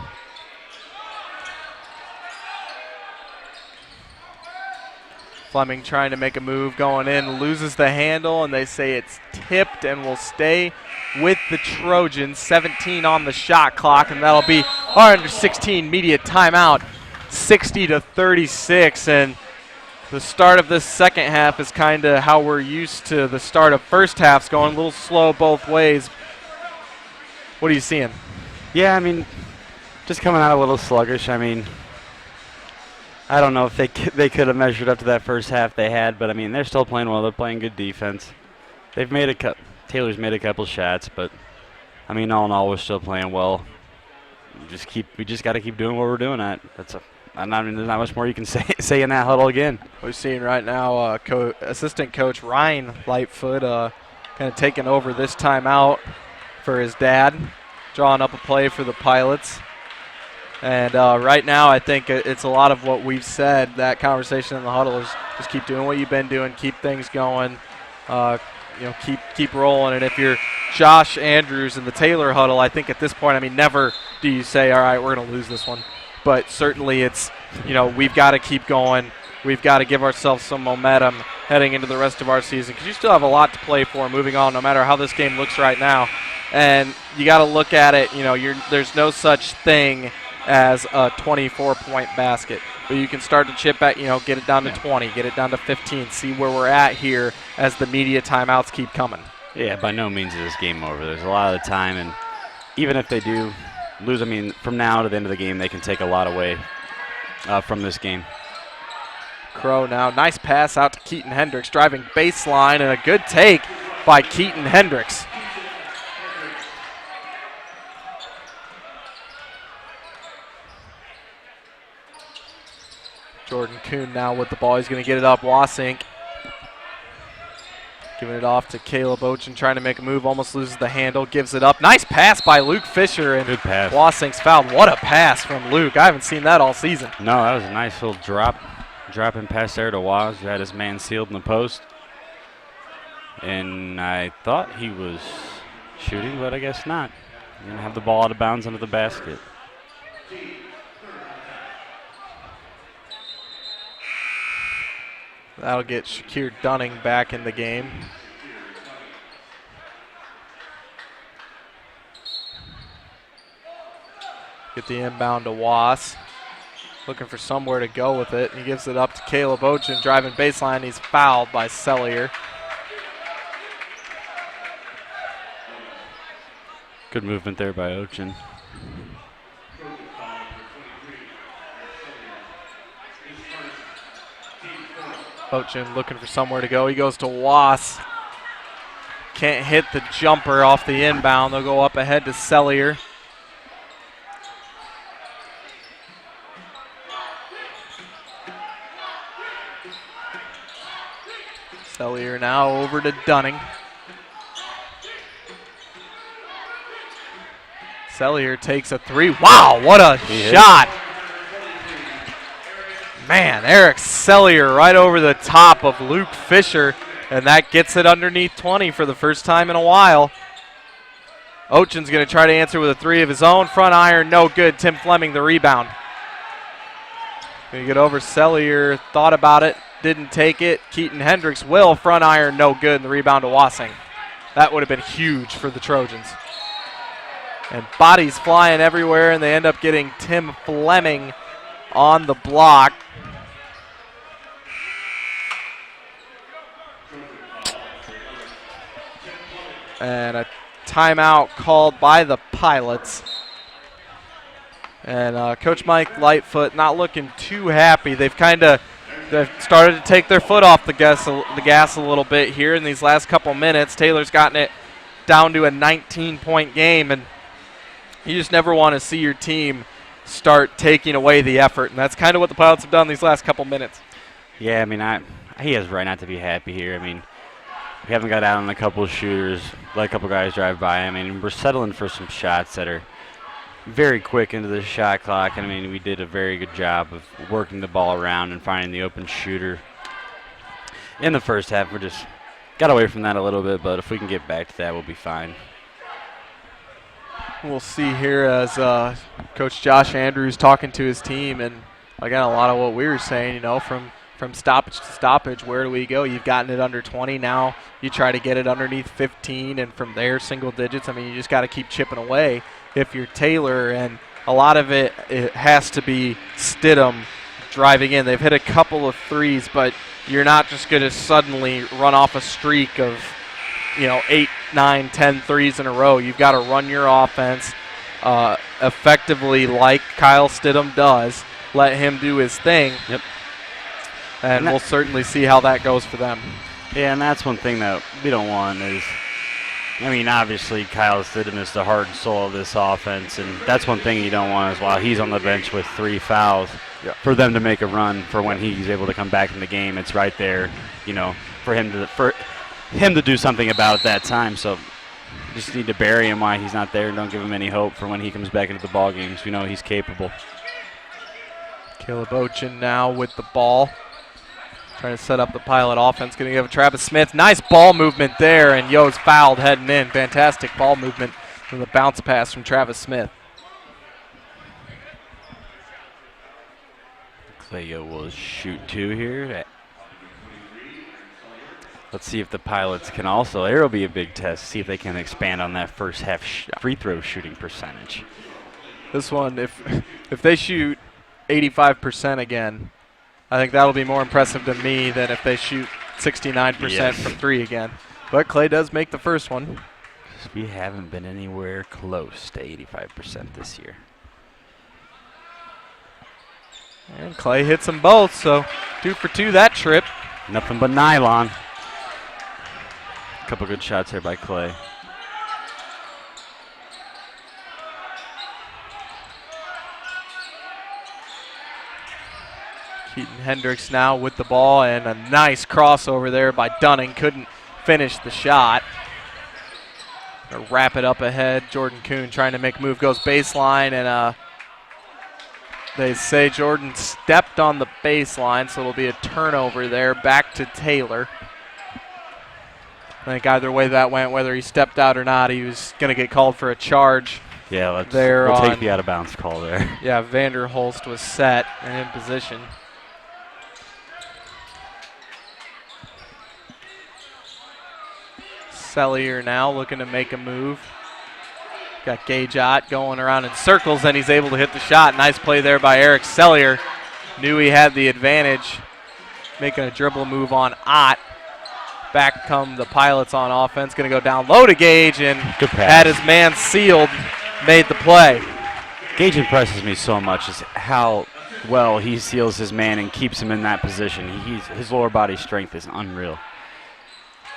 Fleming trying to make a move, going in, loses the handle, and they say it's tipped and will stay with the Trojans. 17 on the shot clock, and that'll be our under-16 media timeout. 60-36, and the start of this second half is kind of how we're used to the start of first halves, going a little slow both ways. What are you seeing? Yeah, I mean, just coming out a little sluggish. I mean, I don't know if they could have measured up to that first half they had, but I mean, they're still playing well. They're playing good defense. They've made Taylor's made a couple shots, but I mean, all in all, we're still playing well. We just got to keep doing what we're doing. There's not much more you can say in that huddle again. We're seeing right now assistant coach Ryan Lightfoot kind of taking over this timeout for his dad, drawing up a play for the Pilots. And right now I think it's a lot of what we've said. That conversation in the huddle is just keep doing what you've been doing, keep things going, keep rolling. And if you're Josh Andrews in the Taylor huddle, I think at this point, I mean, never do you say, all right, we're going to lose this one. But certainly it's, we've got to keep going. We've got to give ourselves some momentum heading into the rest of our season because you still have a lot to play for moving on no matter how this game looks right now. And you got to look at it, there's no such thing as a 24-point basket. But you can start to chip back, get it down to 20, get it down to 15, see where we're at here as the media timeouts keep coming. Yeah, by no means is this game over. There's a lot of the time, and even if they do lose, I mean, from now to the end of the game, they can take a lot away from this game. Crow now, nice pass out to Keaton Hendricks, driving baseline, and a good take by Keaton Hendricks. Jordan Kuhn now with the ball. He's going to get it up. Wassink giving it off to Caleb Ochen, trying to make a move. Almost loses the handle. Gives it up. Nice pass by Luke Fisher. And good pass. Wassink's fouled. What a pass from Luke. I haven't seen that all season. No, that was a nice little dropping pass there to Waz, who had his man sealed in the post. And I thought he was shooting, but I guess not. Going to have the ball out of bounds under the basket. That'll get Shakir Dunning back in the game. Get the inbound to Was. Looking for somewhere to go with it. He gives it up to Caleb Ochin, driving baseline. He's fouled by Sellier. Good movement there by Ochin. Ochin looking for somewhere to go. He goes to Was. Can't hit the jumper off the inbound. They'll go up ahead to Sellier. Sellier now over to Dunning. Sellier takes a three. Wow, what a shot. Man, Eric Sellier right over the top of Luke Fisher, and that gets it underneath 20 for the first time in a while. Ochin's going to try to answer with a three of his own. Front iron, no good. Tim Fleming, the rebound. Going to get over Sellier, thought about it, didn't take it. Keaton Hendricks will. Front iron, no good, and the rebound to Wassing. That would have been huge for the Trojans. And bodies flying everywhere, and they end up getting Tim Fleming on the block. And a timeout called by the Pilots. And Coach Mike Lightfoot not looking too happy. They've started to take their foot off the gas a little bit here in these last couple minutes. Taylor's gotten it down to a 19-point game, and you just never want to see your team start taking away the effort, and that's kind of what the Pilots have done these last couple minutes. Yeah, I mean, he has right not to be happy here. I mean, we haven't got out on a couple of shooters, let a couple guys drive by. I mean, we're settling for some shots that are very quick into the shot clock. I mean, we did a very good job of working the ball around and finding the open shooter. In the first half, we just got away from that a little bit, but if we can get back to that, we'll be fine. We'll see here as Coach Josh Andrews talking to his team, and again, a lot of what we were saying, you know, from stoppage to stoppage, where do we go? You've gotten it under 20 now. You try to get it underneath 15, and from there, single digits. I mean, you just got to keep chipping away if you're Taylor, and a lot of it has to be Stidham driving in. They've hit a couple of threes, but you're not just going to suddenly run off a streak of, 8, 9, 10 threes in a row. You've got to run your offense effectively like Kyle Stidham does. Let him do his thing. Yep. And we'll certainly see how that goes for them. Yeah, and that's one thing that we don't want is, obviously Kyle Stidham is the heart and soul of this offense, and that's one thing you don't want is while he's on the bench with 3 fouls, for them to make a run for when he's able to come back in the game. It's right there, for him to do something about that time. So just need to bury him while he's not there and don't give him any hope for when he comes back into the ball games. We know he's capable. Caleb Ochin now with the ball. Trying to set up the Pilot offense. Going to give it Travis Smith. Nice ball movement there, and Yo's fouled heading in. Fantastic ball movement from the bounce pass from Travis Smith. Clay Yo will shoot 2 here. Let's see if the Pilots can also. There will be a big test. See if they can expand on that first half free throw shooting percentage. This one, if they shoot 85% again, I think that'll be more impressive to me than if they shoot 69% from 3 again. But Clay does make the first one. We haven't been anywhere close to 85% this year. And Clay hits them both, so 2 for 2 that trip. Nothing but nylon. Couple good shots here by Clay. Keaton Hendricks now with the ball, and a nice crossover there by Dunning. Couldn't finish the shot. Wrap it up ahead. Jordan Kuhn trying to make a move, goes baseline, and they say Jordan stepped on the baseline, so it'll be a turnover there back to Taylor. think either way that went, whether he stepped out or not, he was going to get called for a charge. Yeah, we'll take the out-of-bounds call there. Yeah, Vanderholst was set and in position. Sellier now looking to make a move. Got Gage Ott going around in circles, and he's able to hit the shot. Nice play there by Eric Sellier. Knew he had the advantage, making a dribble move on Ott. Back come the Pilots on offense. Going to go down low to Gage, and had his man sealed, made the play. Gage impresses me so much is how well he seals his man and keeps him in that position. His lower body strength is unreal.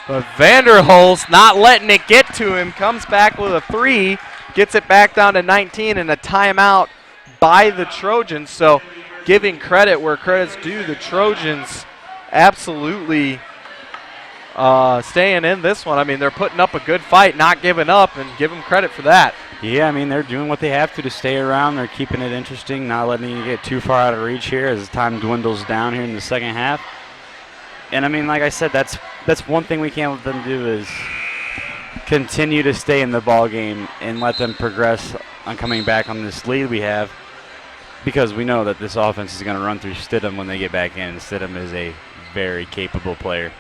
But Vanderholst not letting it get to him, comes back with a 3, gets it back down to 19, and a timeout by the Trojans. So giving credit where credit's due, the Trojans absolutely staying in this one. I mean, they're putting up a good fight, not giving up, and give them credit for that. Yeah, I mean, they're doing what they have to stay around. They're keeping it interesting, not letting you get too far out of reach here as time dwindles down here in the second half. And, I mean, like I said, that's one thing we can't let them do is continue to stay in the ball game and let them progress on coming back on this lead we have, because we know that this offense is going to run through Stidham when they get back in. Stidham is a very capable player.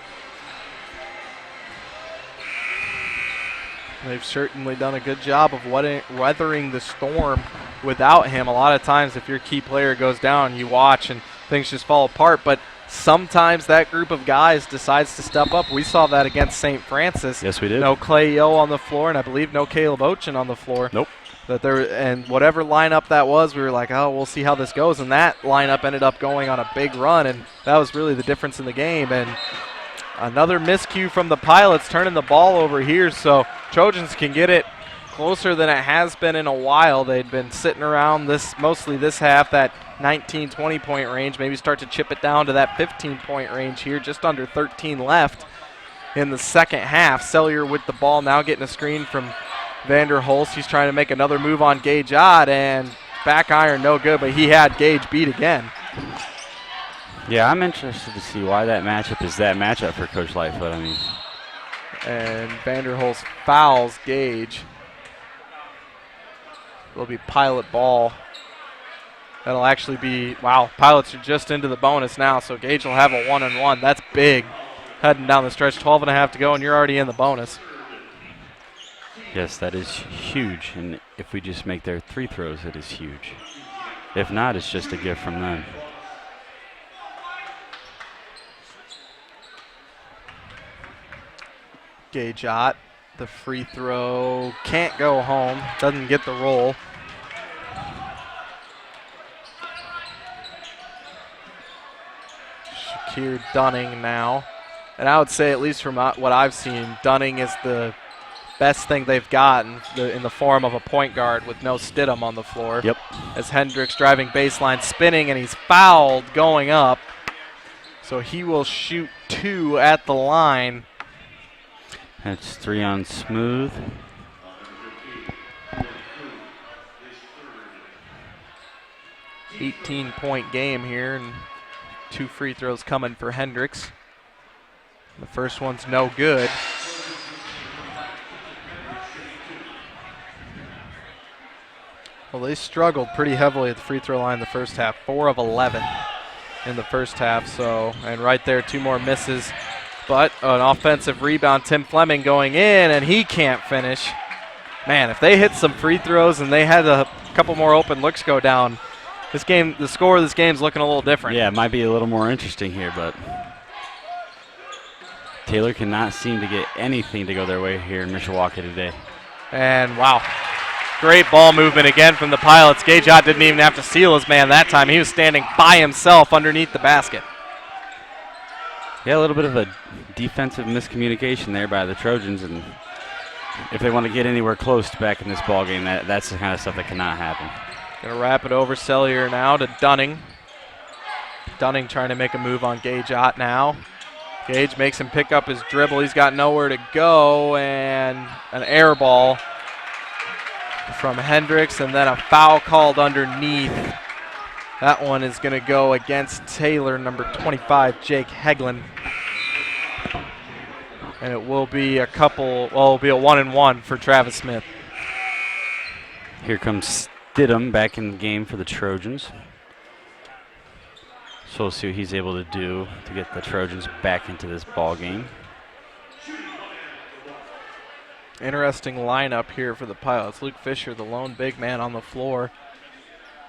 They've certainly done a good job of weathering the storm without him. A lot of times if your key player goes down, you watch and things just fall apart. But sometimes that group of guys decides to step up. We saw that against St. Francis. Yes, we did. No Clay Yo on the floor, and I believe no Caleb Ochin on the floor. Nope. And whatever lineup that was, we were like, oh, we'll see how this goes. And that lineup ended up going on a big run, and that was really the difference in the game. And another miscue from the Pilots, turning the ball over here, so Trojans can get it closer than it has been in a while. They'd been sitting around mostly this half, that 19, 20-point range, maybe start to chip it down to that 15-point range here, just under 13 left in the second half. Sellier with the ball now, getting a screen from Vanderholst. He's trying to make another move on Gage Ott, and back iron no good, but he had Gage beat again. Yeah, I'm interested to see why that matchup is that matchup for Coach Lightfoot. I mean, and Vanderholst fouls Gage. It'll be Pilot ball. That'll actually be, wow, Pilots are just into the bonus now, so Gage will have a 1-and-1. That's big. Heading down the stretch, 12.5 to go, and you're already in the bonus. yes, that is huge. And if we just make their 3 throws, it is huge. If not, it's just a gift from them. Gage Ott, the free throw, can't go home, doesn't get the roll. Shakir Dunning now. And I would say, at least from what I've seen, Dunning is the best thing they've got in the form of a point guard with no Stidham on the floor. Yep. As Hendricks driving baseline, spinning, and he's fouled going up. So he will shoot 2 at the line. That's 3 on Smooth. $18-point game here, and 2 free throws coming for Hendricks. The first one's no good. Well, they struggled pretty heavily at the free throw line the first half, 4 of 11 in the first half. So, and right there, 2 more misses. But an offensive rebound, Tim Fleming going in, and he can't finish. Man, if they hit some free throws and they had a couple more open looks go down, this game, the score of this game is looking a little different. Yeah, it might be a little more interesting here, but Taylor cannot seem to get anything to go their way here in Mishawaka today. And wow, great ball movement again from the Pilots. Gage Ott didn't even have to seal his man that time. He was standing by himself underneath the basket. Yeah, a little bit of a defensive miscommunication there by the Trojans, and if they want to get anywhere close to back in this ball game, that's the kind of stuff that cannot happen. Gonna wrap it over Sellier now to Dunning. Dunning trying to make a move on Gage Ott now. Gage makes him pick up his dribble. He's got nowhere to go, and an air ball from Hendricks, and then a foul called underneath. That one is going to go against Taylor, number 25, Jake Heglin. And it will be it'll be a 1-and-1 for Travis Smith. Here comes Stidham back in the game for the Trojans. So we'll see what he's able to do to get the Trojans back into this ball game. Interesting lineup here for the Pilots. Luke Fisher, the lone big man on the floor.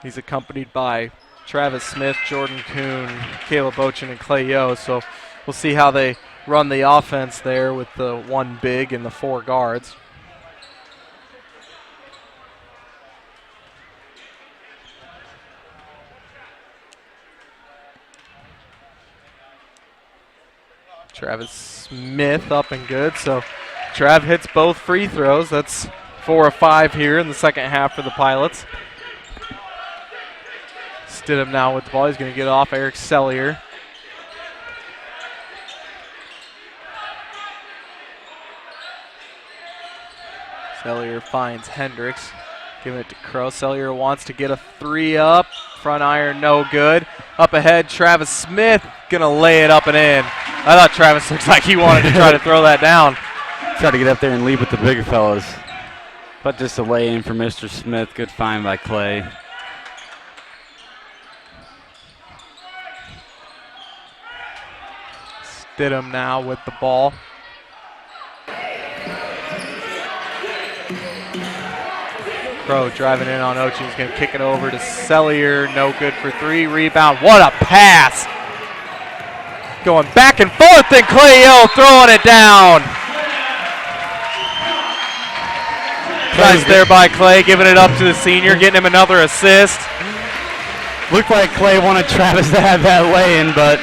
He's accompanied by Travis Smith, Jordan Kuhn, Caleb Bochin, and Clay Yo. So we'll see how they run the offense there with the one big and the four guards. Travis Smith up and good. So Trav hits both free throws. That's 4 of 5 here in the second half for the Pilots. Stidham now with the ball. He's going to get off Eric Sellier. Sellier finds Hendricks. Giving it to Crow. Sellier wants to get a three up. Front iron, no good. Up ahead, Travis Smith going to lay it up and in. I thought Travis looks like he wanted to try to throw that down. Try to get up there and lead with the bigger fellas. But just a lay in for Mr. Smith. Good find by Clay. Stidham now with the ball. Crow driving in on Ochi. He's going to kick it over to Sellier. No good for three. Rebound. What a pass. Going back and forth, and Clay Yo throwing it down. Nice there by Clay, giving it up to the senior, getting him another assist. Looked like Clay wanted Travis to have that lay-in, but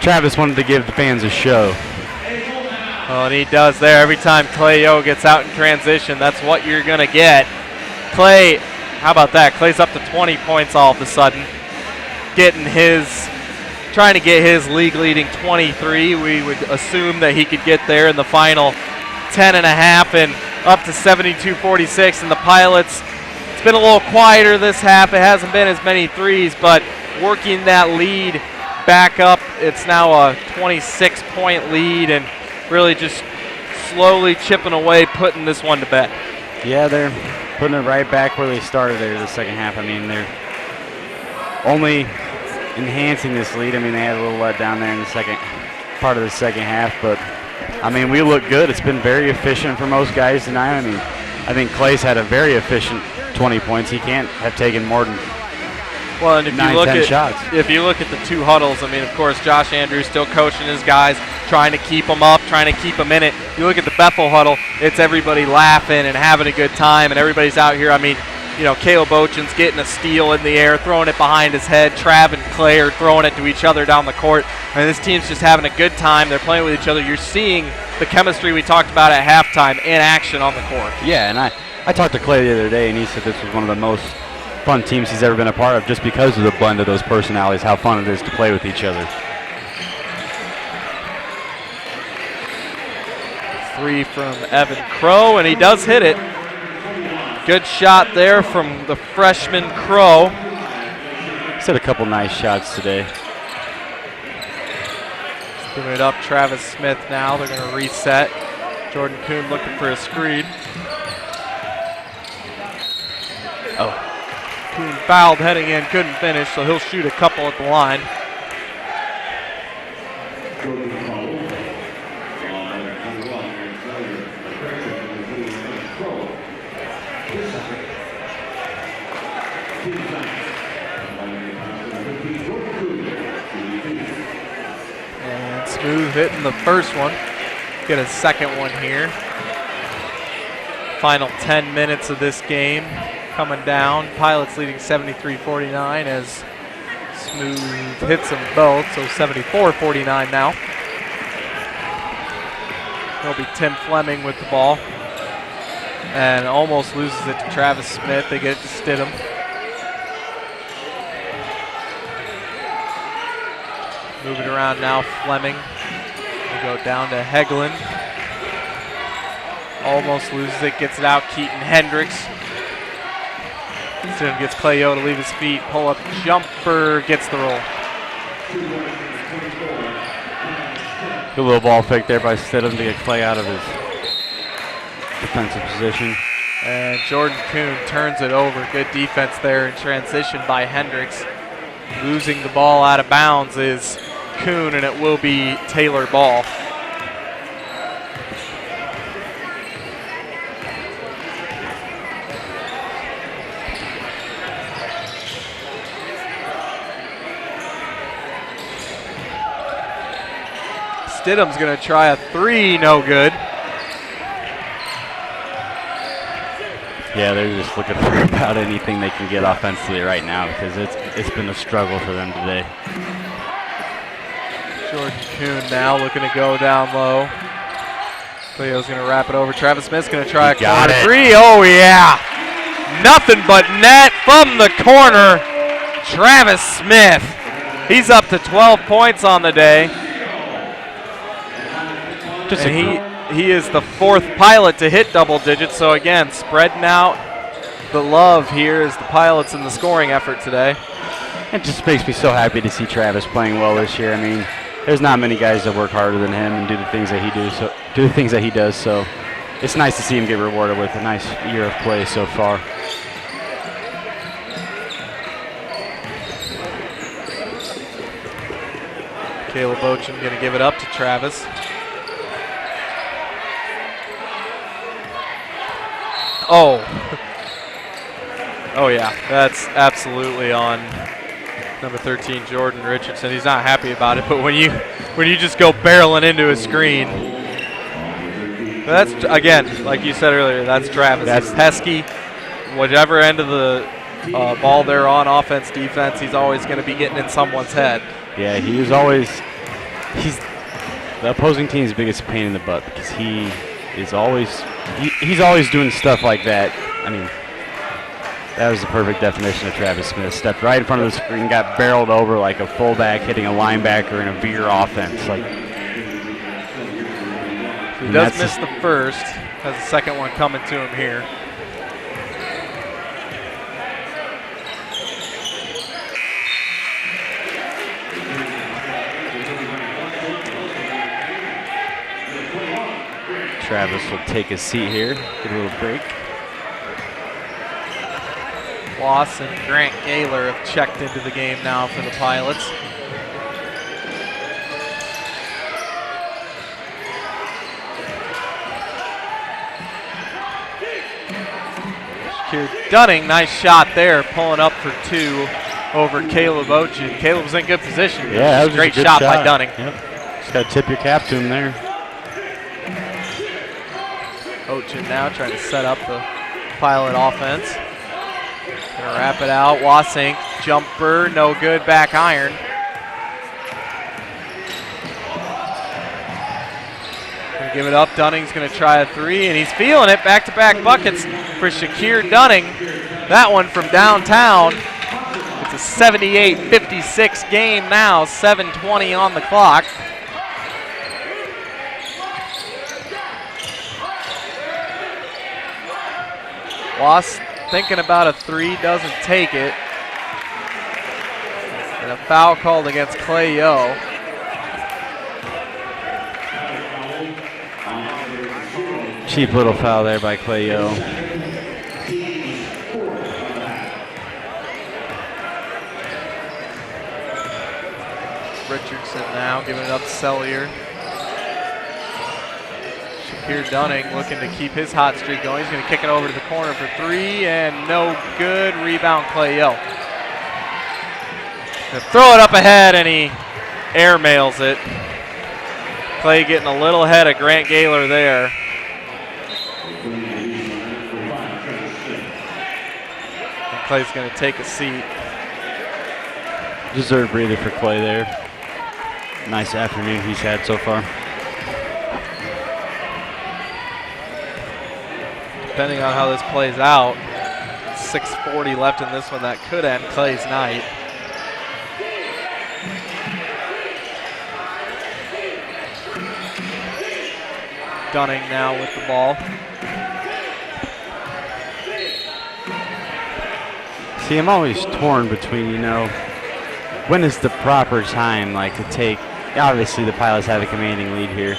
Travis wanted to give the fans a show. Well, and he does there. Every time Clay Yo gets out in transition, that's what you're going to get. Clay, how about that? Clay's up to 20 points all of a sudden. Trying to get his league-leading 23. We would assume that he could get there in the final 10 and a half and up to 72-46. And the Pilots, it's been a little quieter this half. It hasn't been as many threes, but working that lead back up. It's now a 26-point lead and really just slowly chipping away, putting this one to bed. Yeah, they're putting it right back where they started there the second half. I mean, they're only enhancing this lead. I mean, they had a little let down there in the second part of the second half, but I mean, we look good. It's been very efficient for most guys tonight. I mean, I think Clay's had a very efficient 20 points. He can't have taken more than Well, and if 9, you look 10 at shots. If you look at the two huddles, I mean, of course, Josh Andrews still coaching his guys, trying to keep them up, trying to keep them in it. You look at the Bethel huddle, it's everybody laughing and having a good time, and everybody's out here. I mean, you know, Caleb Bochin's getting a steal in the air, throwing it behind his head. Trav and Clay are throwing it to each other down the court. And this team's just having a good time. They're playing with each other. You're seeing the chemistry we talked about at halftime in action on the court. Yeah, and I talked to Clay the other day, and he said this was one of the most fun teams he's ever been a part of just because of the blend of those personalities, how fun it is to play with each other. Three from Evan Crow, and he does hit it. Good shot there from the freshman Crow. He's had a couple nice shots today. Giving it up, Travis Smith now. They're going to reset. Jordan Kuhn looking for a screen. Oh. Kuhn fouled heading in, couldn't finish, so he'll shoot a couple at the line. And Smooth hitting the first one. Get a second one here. Final 10 minutes of this game coming down. Pilots leading 73-49 as Smooth hits them both, so 74-49 now. It'll be Tim Fleming with the ball. And almost loses it to Travis Smith. They get it to Stidham. Moving around now, Fleming. They go down to Hegland. Almost loses it, gets it out, Keaton Hendricks. Stidham gets Clay Yo to leave his feet. Pull up jumper, gets the roll. Good little ball fake there by Stidham to get Clay out of his defensive position. And Jordan Kuhn turns it over. Good defense there in transition by Hendricks. Losing the ball out of bounds is Kuhn, and it will be Taylor ball. Stidham's going to try a three, no good. Yeah, they're just looking for about anything they can get offensively right now because it's been a struggle for them today. Jordan Kuhn now looking to go down low. Cleo's going to wrap it over. Travis Smith's going to try a corner three. Oh, yeah. Nothing but net from the corner. Travis Smith. He's up to 12 points on the day. And he is the fourth Pilot to hit double digits. So, again, spreading out the love here as the Pilots in the scoring effort today. It just makes me so happy to see Travis playing well this year. I mean, there's not many guys that work harder than him and do the things that he does. So it's nice to see him get rewarded with a nice year of play so far. Caleb Ochin going to give it up to Travis. Oh. Oh, yeah. That's absolutely on number 13, Jordan Richardson. He's not happy about it, but when you just go barreling into a screen, that's, again, like you said earlier, that's Travis. He's pesky. Whatever end of the ball they're on, offense, defense, he's always going to be getting in someone's head. Yeah, he's the opposing team's biggest pain in the butt because he's always doing stuff like that. I mean, that was the perfect definition of Travis Smith. Stepped right in front of the screen, got barreled over like a fullback hitting a linebacker in a veer offense. He does miss the first. Has the second one coming to him here. Travis will take a seat here, get a little break. Loss and Grant Gaylor have checked into the game now for the Pilots. Shakir Dunning, nice shot there, pulling up for two over Caleb Ochin. Caleb's in good position. Yeah, that was great a good shot by Dunning. Yep. Just got to tip your cap to him there. Ochin now trying to set up the Pilot offense. Gonna wrap it out. Wasink, jumper, no good, back iron. Gonna give it up. Dunning's gonna try a three, and he's feeling it. Back-to-back buckets for Shakir Dunning. That one from downtown. It's a 78-56 game now, 7:20 on the clock. Was thinking about a three, doesn't take it. And a foul called against Clay Yo. Cheap little foul there by Clay Yo. Richardson now giving it up to Sellier. Shakir Dunning looking to keep his hot streak going. He's going to kick it over to the corner for three, and no good. Rebound, Clay Yo. Gonna throw it up ahead, and he airmails it. Clay getting a little ahead of Grant Gaylor there. And Clay's going to take a seat. Deserved breather for Clay there. Nice afternoon he's had so far. Depending on how this plays out, 6:40 left in this one. That could end Clay's night. Dunning now with the ball. See, I'm always torn between, when is the proper time, to take obviously the Pilots have a commanding lead here.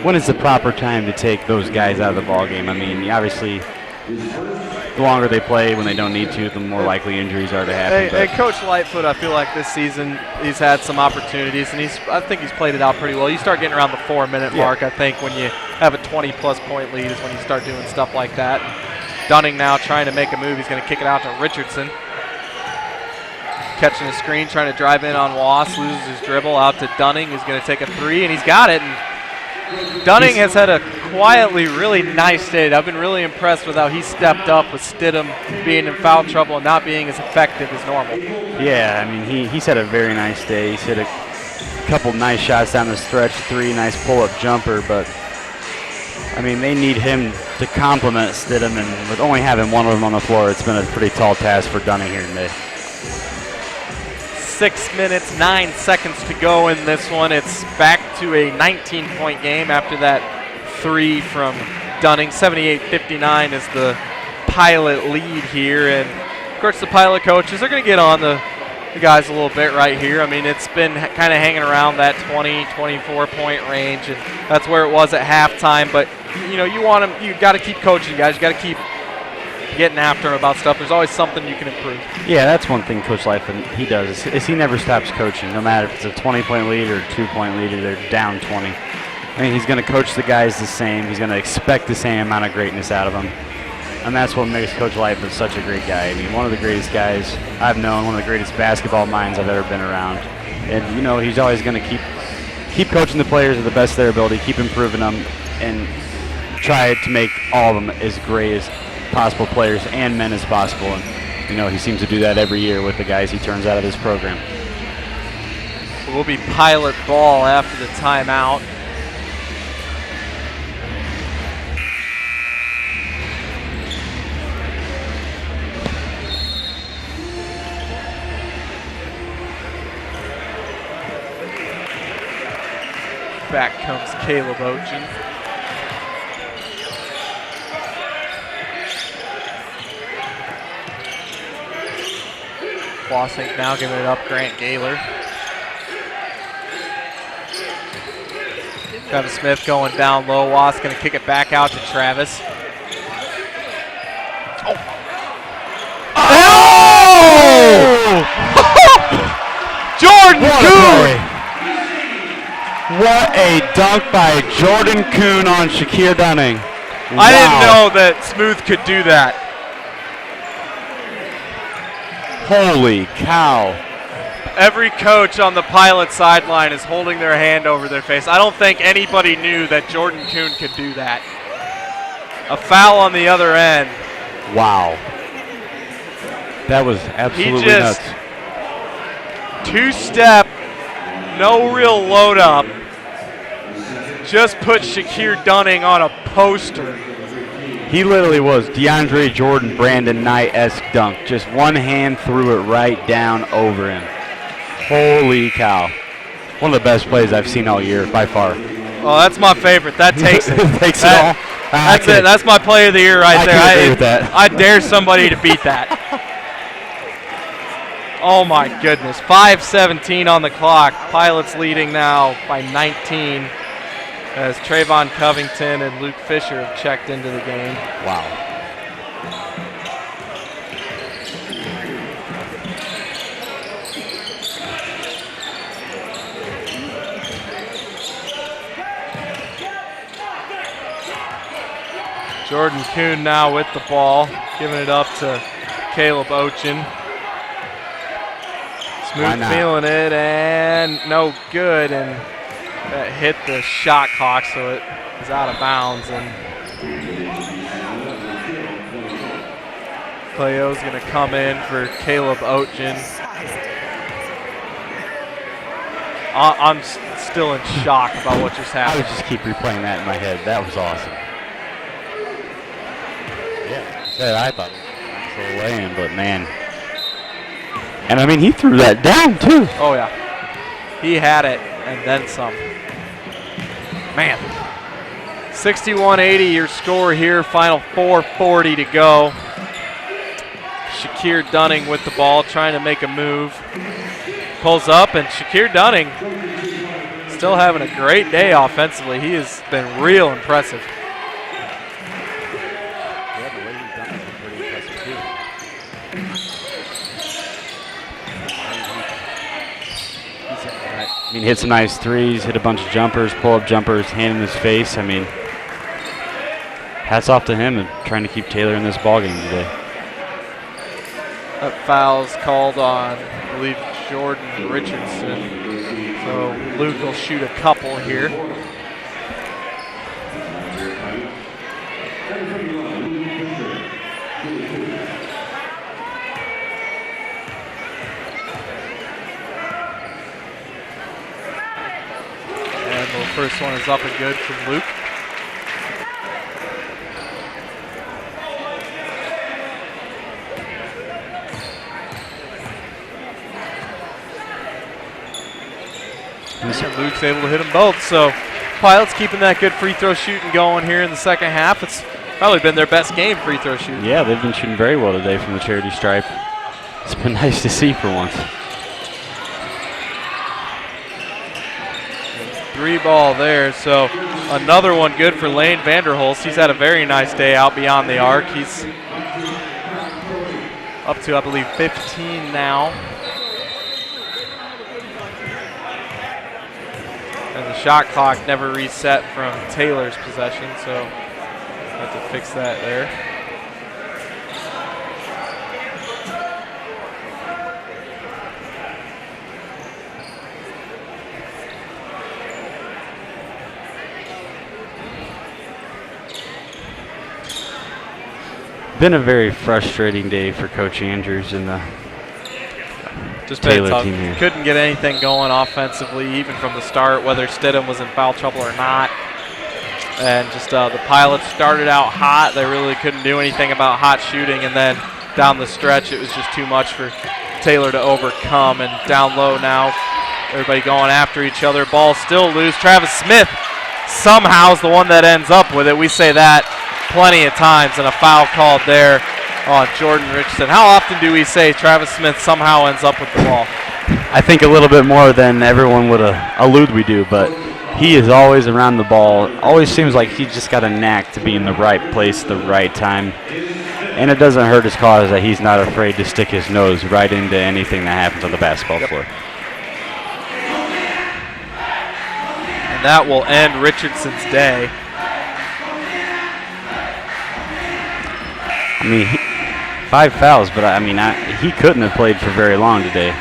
When is the proper time to take those guys out of the ball game? I mean, obviously, the longer they play when they don't need to, the more likely injuries are to happen. Hey, Coach Lightfoot, I feel like this season he's had some opportunities, and I think he's played it out pretty well. You start getting around the 4-minute mark, I think, when you have a 20-plus point lead is when you start doing stuff like that. Dunning now trying to make a move. He's going to kick it out to Richardson. Catching a screen, trying to drive in on Wass, loses his dribble out to Dunning. He's going to take a three, and he's got it. And Dunning has had a quietly really nice day. I've been really impressed with how he stepped up with Stidham being in foul trouble and not being as effective as normal. Yeah, I mean, he's had a very nice day. He's hit a couple nice shots down the stretch, 3 nice pull-up jumper, but I mean, they need him to complement Stidham, and with only having one of them on the floor, it's been a pretty tall task for Dunning here today. 6 minutes, 9 seconds to go in this one. It's back to a 19-point game after that three from Dunning. 78-59 is the Pilot lead here. And, of course, the Pilot coaches are going to get on the guys a little bit right here. I mean, it's been kind of hanging around that 20, 24-point range, and that's where it was at halftime. But, you know, you got to keep coaching, guys. You got to keep getting after him about stuff. There's always something you can improve. Yeah, that's one thing Coach Lightfoot he does is he never stops coaching, no matter if it's a 20-point lead or a 2-point lead or they're down 20. I mean, he's going to coach the guys the same. He's going to expect the same amount of greatness out of them. And that's what makes Coach Lightfoot such a great guy. I mean, one of the greatest guys I've known, one of the greatest basketball minds I've ever been around. And, you know, he's always going to keep coaching the players to the best of their ability, keep improving them, and try to make all of them as great as possible players and men as possible. And, you know, he seems to do that every year with the guys he turns out of his program. It will be Pilot ball after the timeout. Back comes Caleb Ochen. Wassink now giving it up, Grant Gaylor. Travis Smith going down low. Wass going to kick it back out to Travis. Oh! Jordan Kuhn! What a dunk by Jordan Kuhn on Shakir Dunning. I didn't know that Smooth could do that. Holy cow. Every coach on the Pilot sideline is holding their hand over their face. I don't think anybody knew that Jordan Kuhn could do that. A foul on the other end. Wow. That was absolutely he just nuts. Two-step, no real load up. Just put Shakir Dunning on a poster. He literally was DeAndre Jordan, Brandon Knight-esque dunk. Just one hand threw it right down over him. Holy cow. One of the best plays I've seen all year, by far. Oh, that's my favorite. That takes it. Takes it all? That's it. That's my play of the year right there. I agree with that. I dare somebody to beat that. Oh, my goodness. 5:17 on the clock. Pilots leading now by 19 as Trayvon Covington and Luke Fisher have checked into the game. Wow. Jordan Kuhn now with the ball, giving it up to Caleb Ochen. Smooth feeling it, and no good, and that hit the shot clock, so it is out of bounds. And Cleo's going to come in for Caleb Ochen. I'm still in shock about what just I happened. would just keep replaying that in my head. That was awesome. Yeah, I thought it was a nice little lay-in, but man. And I mean, he threw that down too. Oh, yeah. He had it, and then some. Man. 61-80 your score here. Final 4:40 to go. Shakir Dunning with the ball, trying to make a move. Pulls up, and Shakir Dunning still having a great day offensively. He has been real impressive. Yeah, the way he's done has been pretty impressive too. I mean, hit some nice threes, hit a bunch of jumpers, pull-up jumpers, hand in his face. I mean, hats off to him and trying to keep Taylor in this ballgame today. That foul's called on, I believe, Jordan Richardson. So Luke will shoot a couple here. And the first one is up and good from Luke. And Luke's able to hit them both. So Pilots keeping that good free throw shooting going here in the second half. It's probably been their best game free throw shooting. Yeah, they've been shooting very well today from the charity stripe. It's been nice to see for once. 3 ball there, so another one good for Lane Vanderhulst. He's had a very nice day out beyond the arc. He's up to, I believe, 15 now. And the shot clock never reset from Taylor's possession, so have to fix that there. Been a very frustrating day for Coach Andrews and the Just been Taylor tough. team here. Couldn't get anything going offensively, even from the start, whether Stidham was in foul trouble or not. And just the Pilots started out hot. They really couldn't do anything about hot shooting, and then down the stretch, it was just too much for Taylor to overcome. And down low now, everybody going after each other. Ball still loose. Travis Smith somehow is the one that ends up with it. We say that plenty of times, and a foul called there on Jordan Richardson. How often do we say Travis Smith somehow ends up with the ball? I think a little bit more than everyone would allude we do, but he is always around the ball. Always seems like he's just got a knack to be in the right place at the right time. And it doesn't hurt his cause that he's not afraid to stick his nose right into anything that happens on the basketball floor. And that will end Richardson's day. I mean, 5 fouls, but I mean, he couldn't have played for very long today.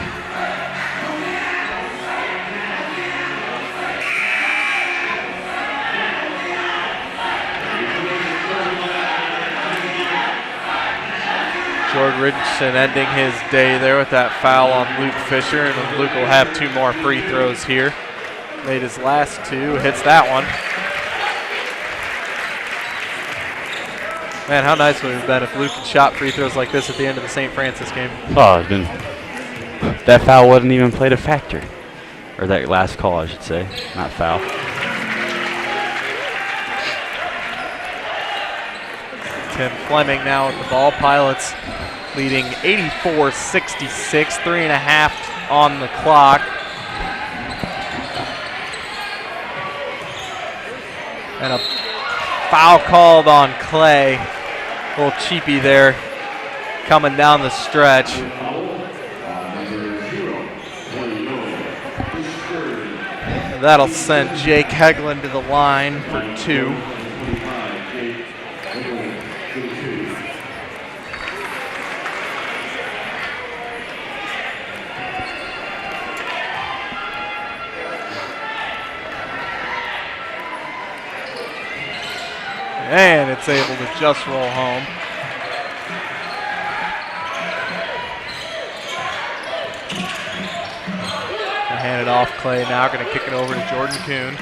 Jordan Richardson ending his day there with that foul on Luke Fisher, and Luke will have 2 more free throws here. Made his last 2, hits that one. Man, how nice would it have been if Luke had shot free throws like this at the end of the St. Francis game? Oh, it's been, that foul wasn't even played a factor. Or that last call, I should say, not foul. Tim Fleming now with the ball. Pilots leading 84-66, 3.5 on the clock. And a foul called on Clay. A little cheapy there coming down the stretch. And that'll send Jake Hegland to the line for 2. And it's able to just roll home. Gonna hand it off Clay now, gonna kick it over to Jordan Kuhn.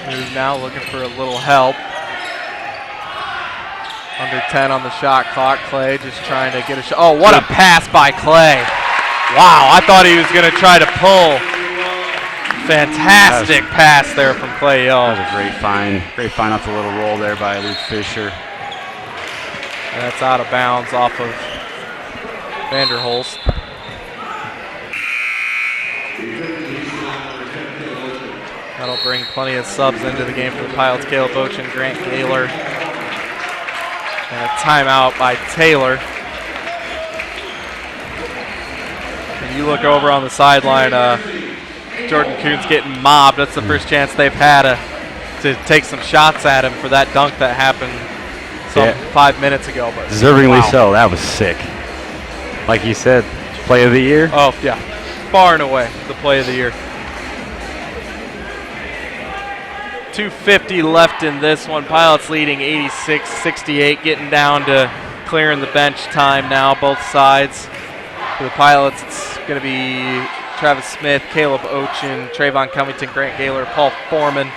Smooth now, looking for a little help. Under 10 on the shot clock. Clay just trying to get a shot. Oh, what a pass by Clay. Wow, I thought he was going to try to pull. Fantastic pass there from Clay Young. That was a great find. Great find off the little roll there by Luke Fisher. And that's out of bounds off of Vanderholst. That'll bring plenty of subs into the game for the Pilots. Caleb Ochin, Grant Gaylor. And a timeout by Taylor. And you look over on the sideline, Jordan Coon's getting mobbed. That's the first chance they've had to take some shots at him for that dunk that happened 5 minutes ago. But deservingly wow. so. That was sick. Like you said, play of the year. Oh, yeah. Far and away the play of the year. 2:50 left in this one. Pilots leading 86-68, getting down to clearing the bench time now, both sides. For the Pilots, it's going to be Travis Smith, Caleb Ochin, Trayvon Covington, Grant Gaylor, Paul Foreman.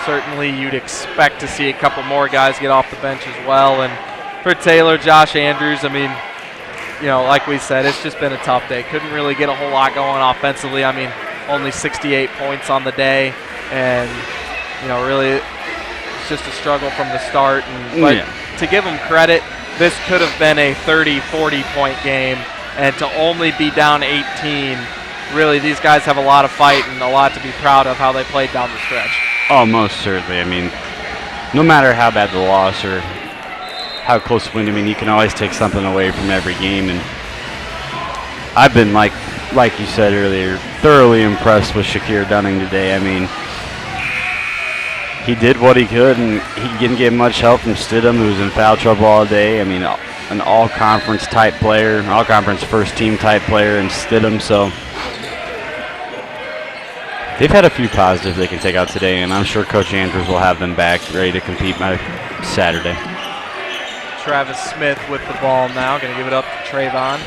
Certainly you'd expect to see a couple more guys get off the bench as well. And for Taylor, Josh Andrews, I mean, you know, like we said, it's just been a tough day. Couldn't really get a whole lot going offensively. I mean, only 68 points on the day. And, you know, really it's just a struggle from the start. But to give them credit, this could have been a 30, 40-point game. And to only be down 18, really these guys have a lot of fight and a lot to be proud of how they played down the stretch. Oh, most certainly. I mean, no matter how bad the loss or how close to win, I mean, you can always take something away from every game. And I've been, like you said earlier, thoroughly impressed with Shakir Dunning today. I mean, he did what he could, and he didn't get much help from Stidham, who was in foul trouble all day. I mean, an all-conference type player, all-conference first-team type player in Stidham. So they've had a few positives they can take out today, and I'm sure Coach Andrews will have them back ready to compete by Saturday. Travis Smith with the ball now, going to give it up to Trayvon.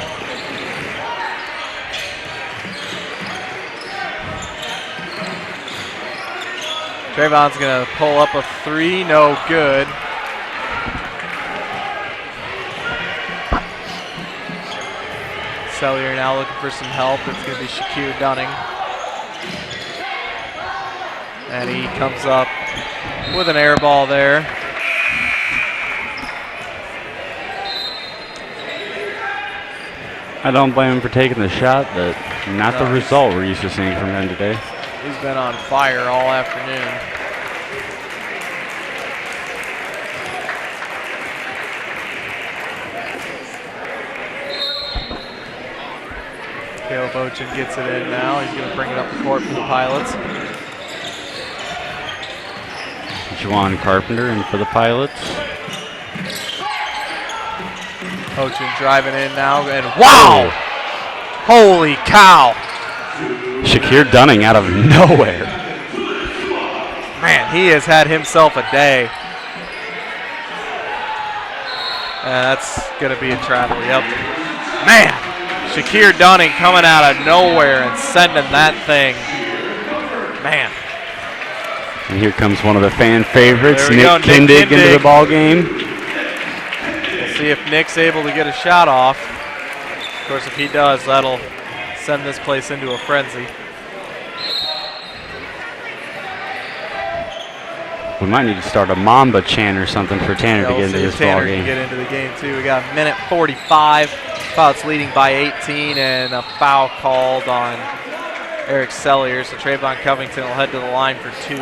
Trayvon's going to pull up a three, no good. Sellier now looking for some help. It's going to be Shakir Dunning. And he comes up with an air ball there. I don't blame him for taking the shot, but not the result we're used to seeing from him today. He's been on fire all afternoon. Caleb Ochin gets it in now. He's going to bring it up the court for the Pilots. Juwan Carpenter in for the Pilots. Ochin driving in now, and wow! Holy cow! Shakir Dunning out of nowhere. Man, he has had himself a day. That's going to be a travel, yep. Man, Shakir Dunning coming out of nowhere and sending that thing. Man. And here comes one of the fan favorites, Nick Kindig, into the ball game. We'll see if Nick's able to get a shot off. Of course, if he does, that'll send this place into a frenzy. We might need to start a Mamba chant or something for Tanner to get into this ball Tanner game. can get into the game too. We got a minute 45. Pilots leading by 18, and a foul called on Eric Sellier. So Trayvon Covington will head to the line for two.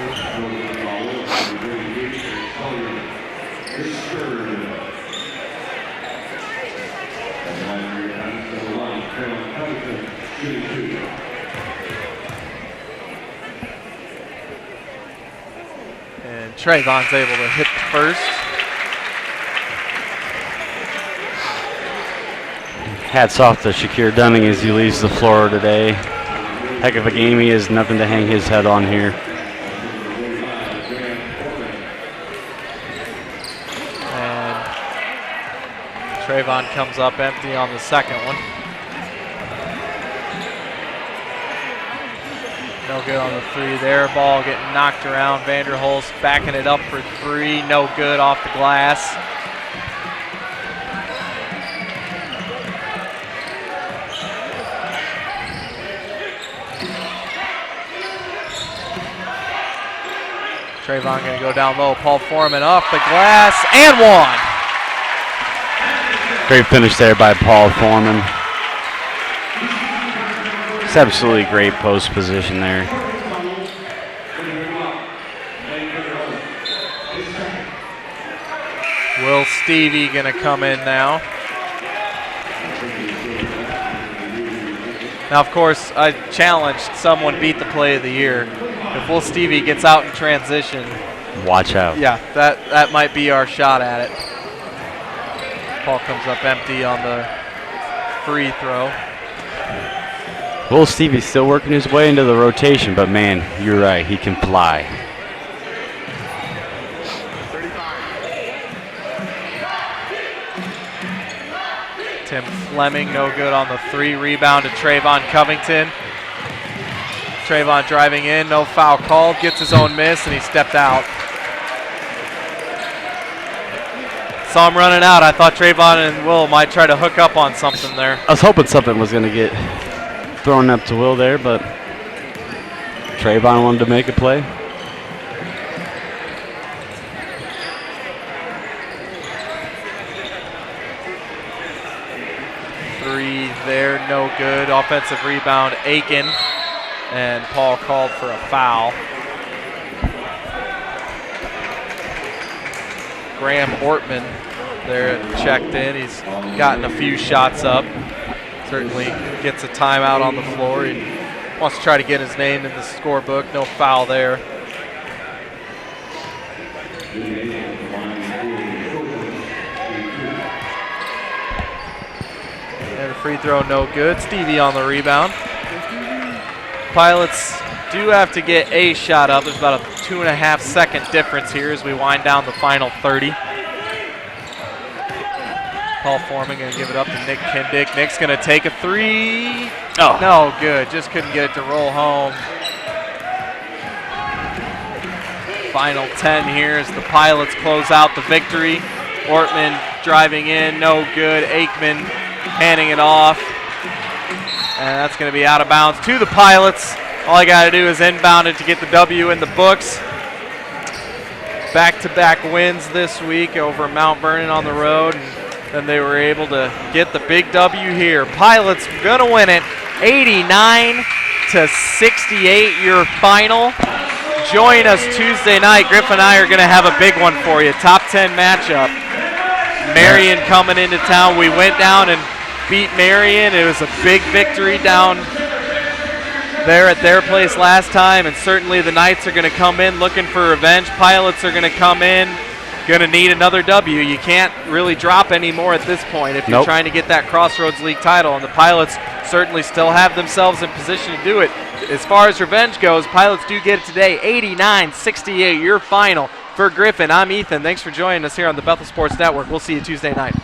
And Trayvon's able to hit the first. Hats off to Shakir Dunning as he leaves the floor today. Heck of a game he is, nothing to hang his head on here. And Trayvon comes up empty on the second one. No good on the three there. Ball getting knocked around. Vanderholst backing it up for three. No good off the glass. Trayvon going to go down low. Paul Foreman off the glass and one. Great finish there by Paul Foreman. It's absolutely great post position there. Will Stevie going to come in now? Now, of course, I challenged someone beat the play of the year. If Will Stevie gets out in transition, watch out. Yeah, that might be our shot at it. Paul comes up empty on the free throw. Will Stevie's still working his way into the rotation, but man, you're right, he can fly. Tim Fleming, no good on the 3. Rebound to Trayvon Covington. Trayvon driving in, no foul called, gets his own miss, and he stepped out. Saw him running out. I thought Trayvon and Will might try to hook up on something there. I was hoping something was going to get thrown up to Will there, but Trayvon wanted to make a play. Three there, no good. Offensive rebound, Aiken. And Paul called for a foul. Graham Ortman there checked in. He's gotten a few shots up. Certainly gets a timeout on the floor. He wants to try to get his name in the scorebook. No foul there. And a free throw, no good. Stevie on the rebound. Pilots do have to get a shot up. There's about a 2.5 second difference here as we wind down the final 30. Paul Foreman going to give it up to Nick Kindick. Nick's going to take a 3. Oh, no good. Just couldn't get it to roll home. Final 10 here as the Pilots close out the victory. Ortman driving in, no good. Aikman handing it off. And that's going to be out of bounds to the Pilots. All I got to do is inbound it to get the W in the books. Back-to-back wins this week over Mount Vernon on the road. And then they were able to get the big W here. Pilots going to win it 89-68, your final. Join us Tuesday night. Griff and I are going to have a big one for you. Top 10 matchup. Marion coming into town. We went down and beat Marion. It was a big victory down there at their place last time, and certainly the Knights are going to come in looking for revenge. Pilots are going to come in, going to need another W. You can't really drop any more at this point if you're trying to get that Crossroads League title, and the Pilots certainly still have themselves in position to do it. As far as revenge goes, Pilots do get it today, 89-68, your final. For Griffin, I'm Ethan. Thanks for joining us here on the Bethel Sports Network. We'll see you Tuesday night.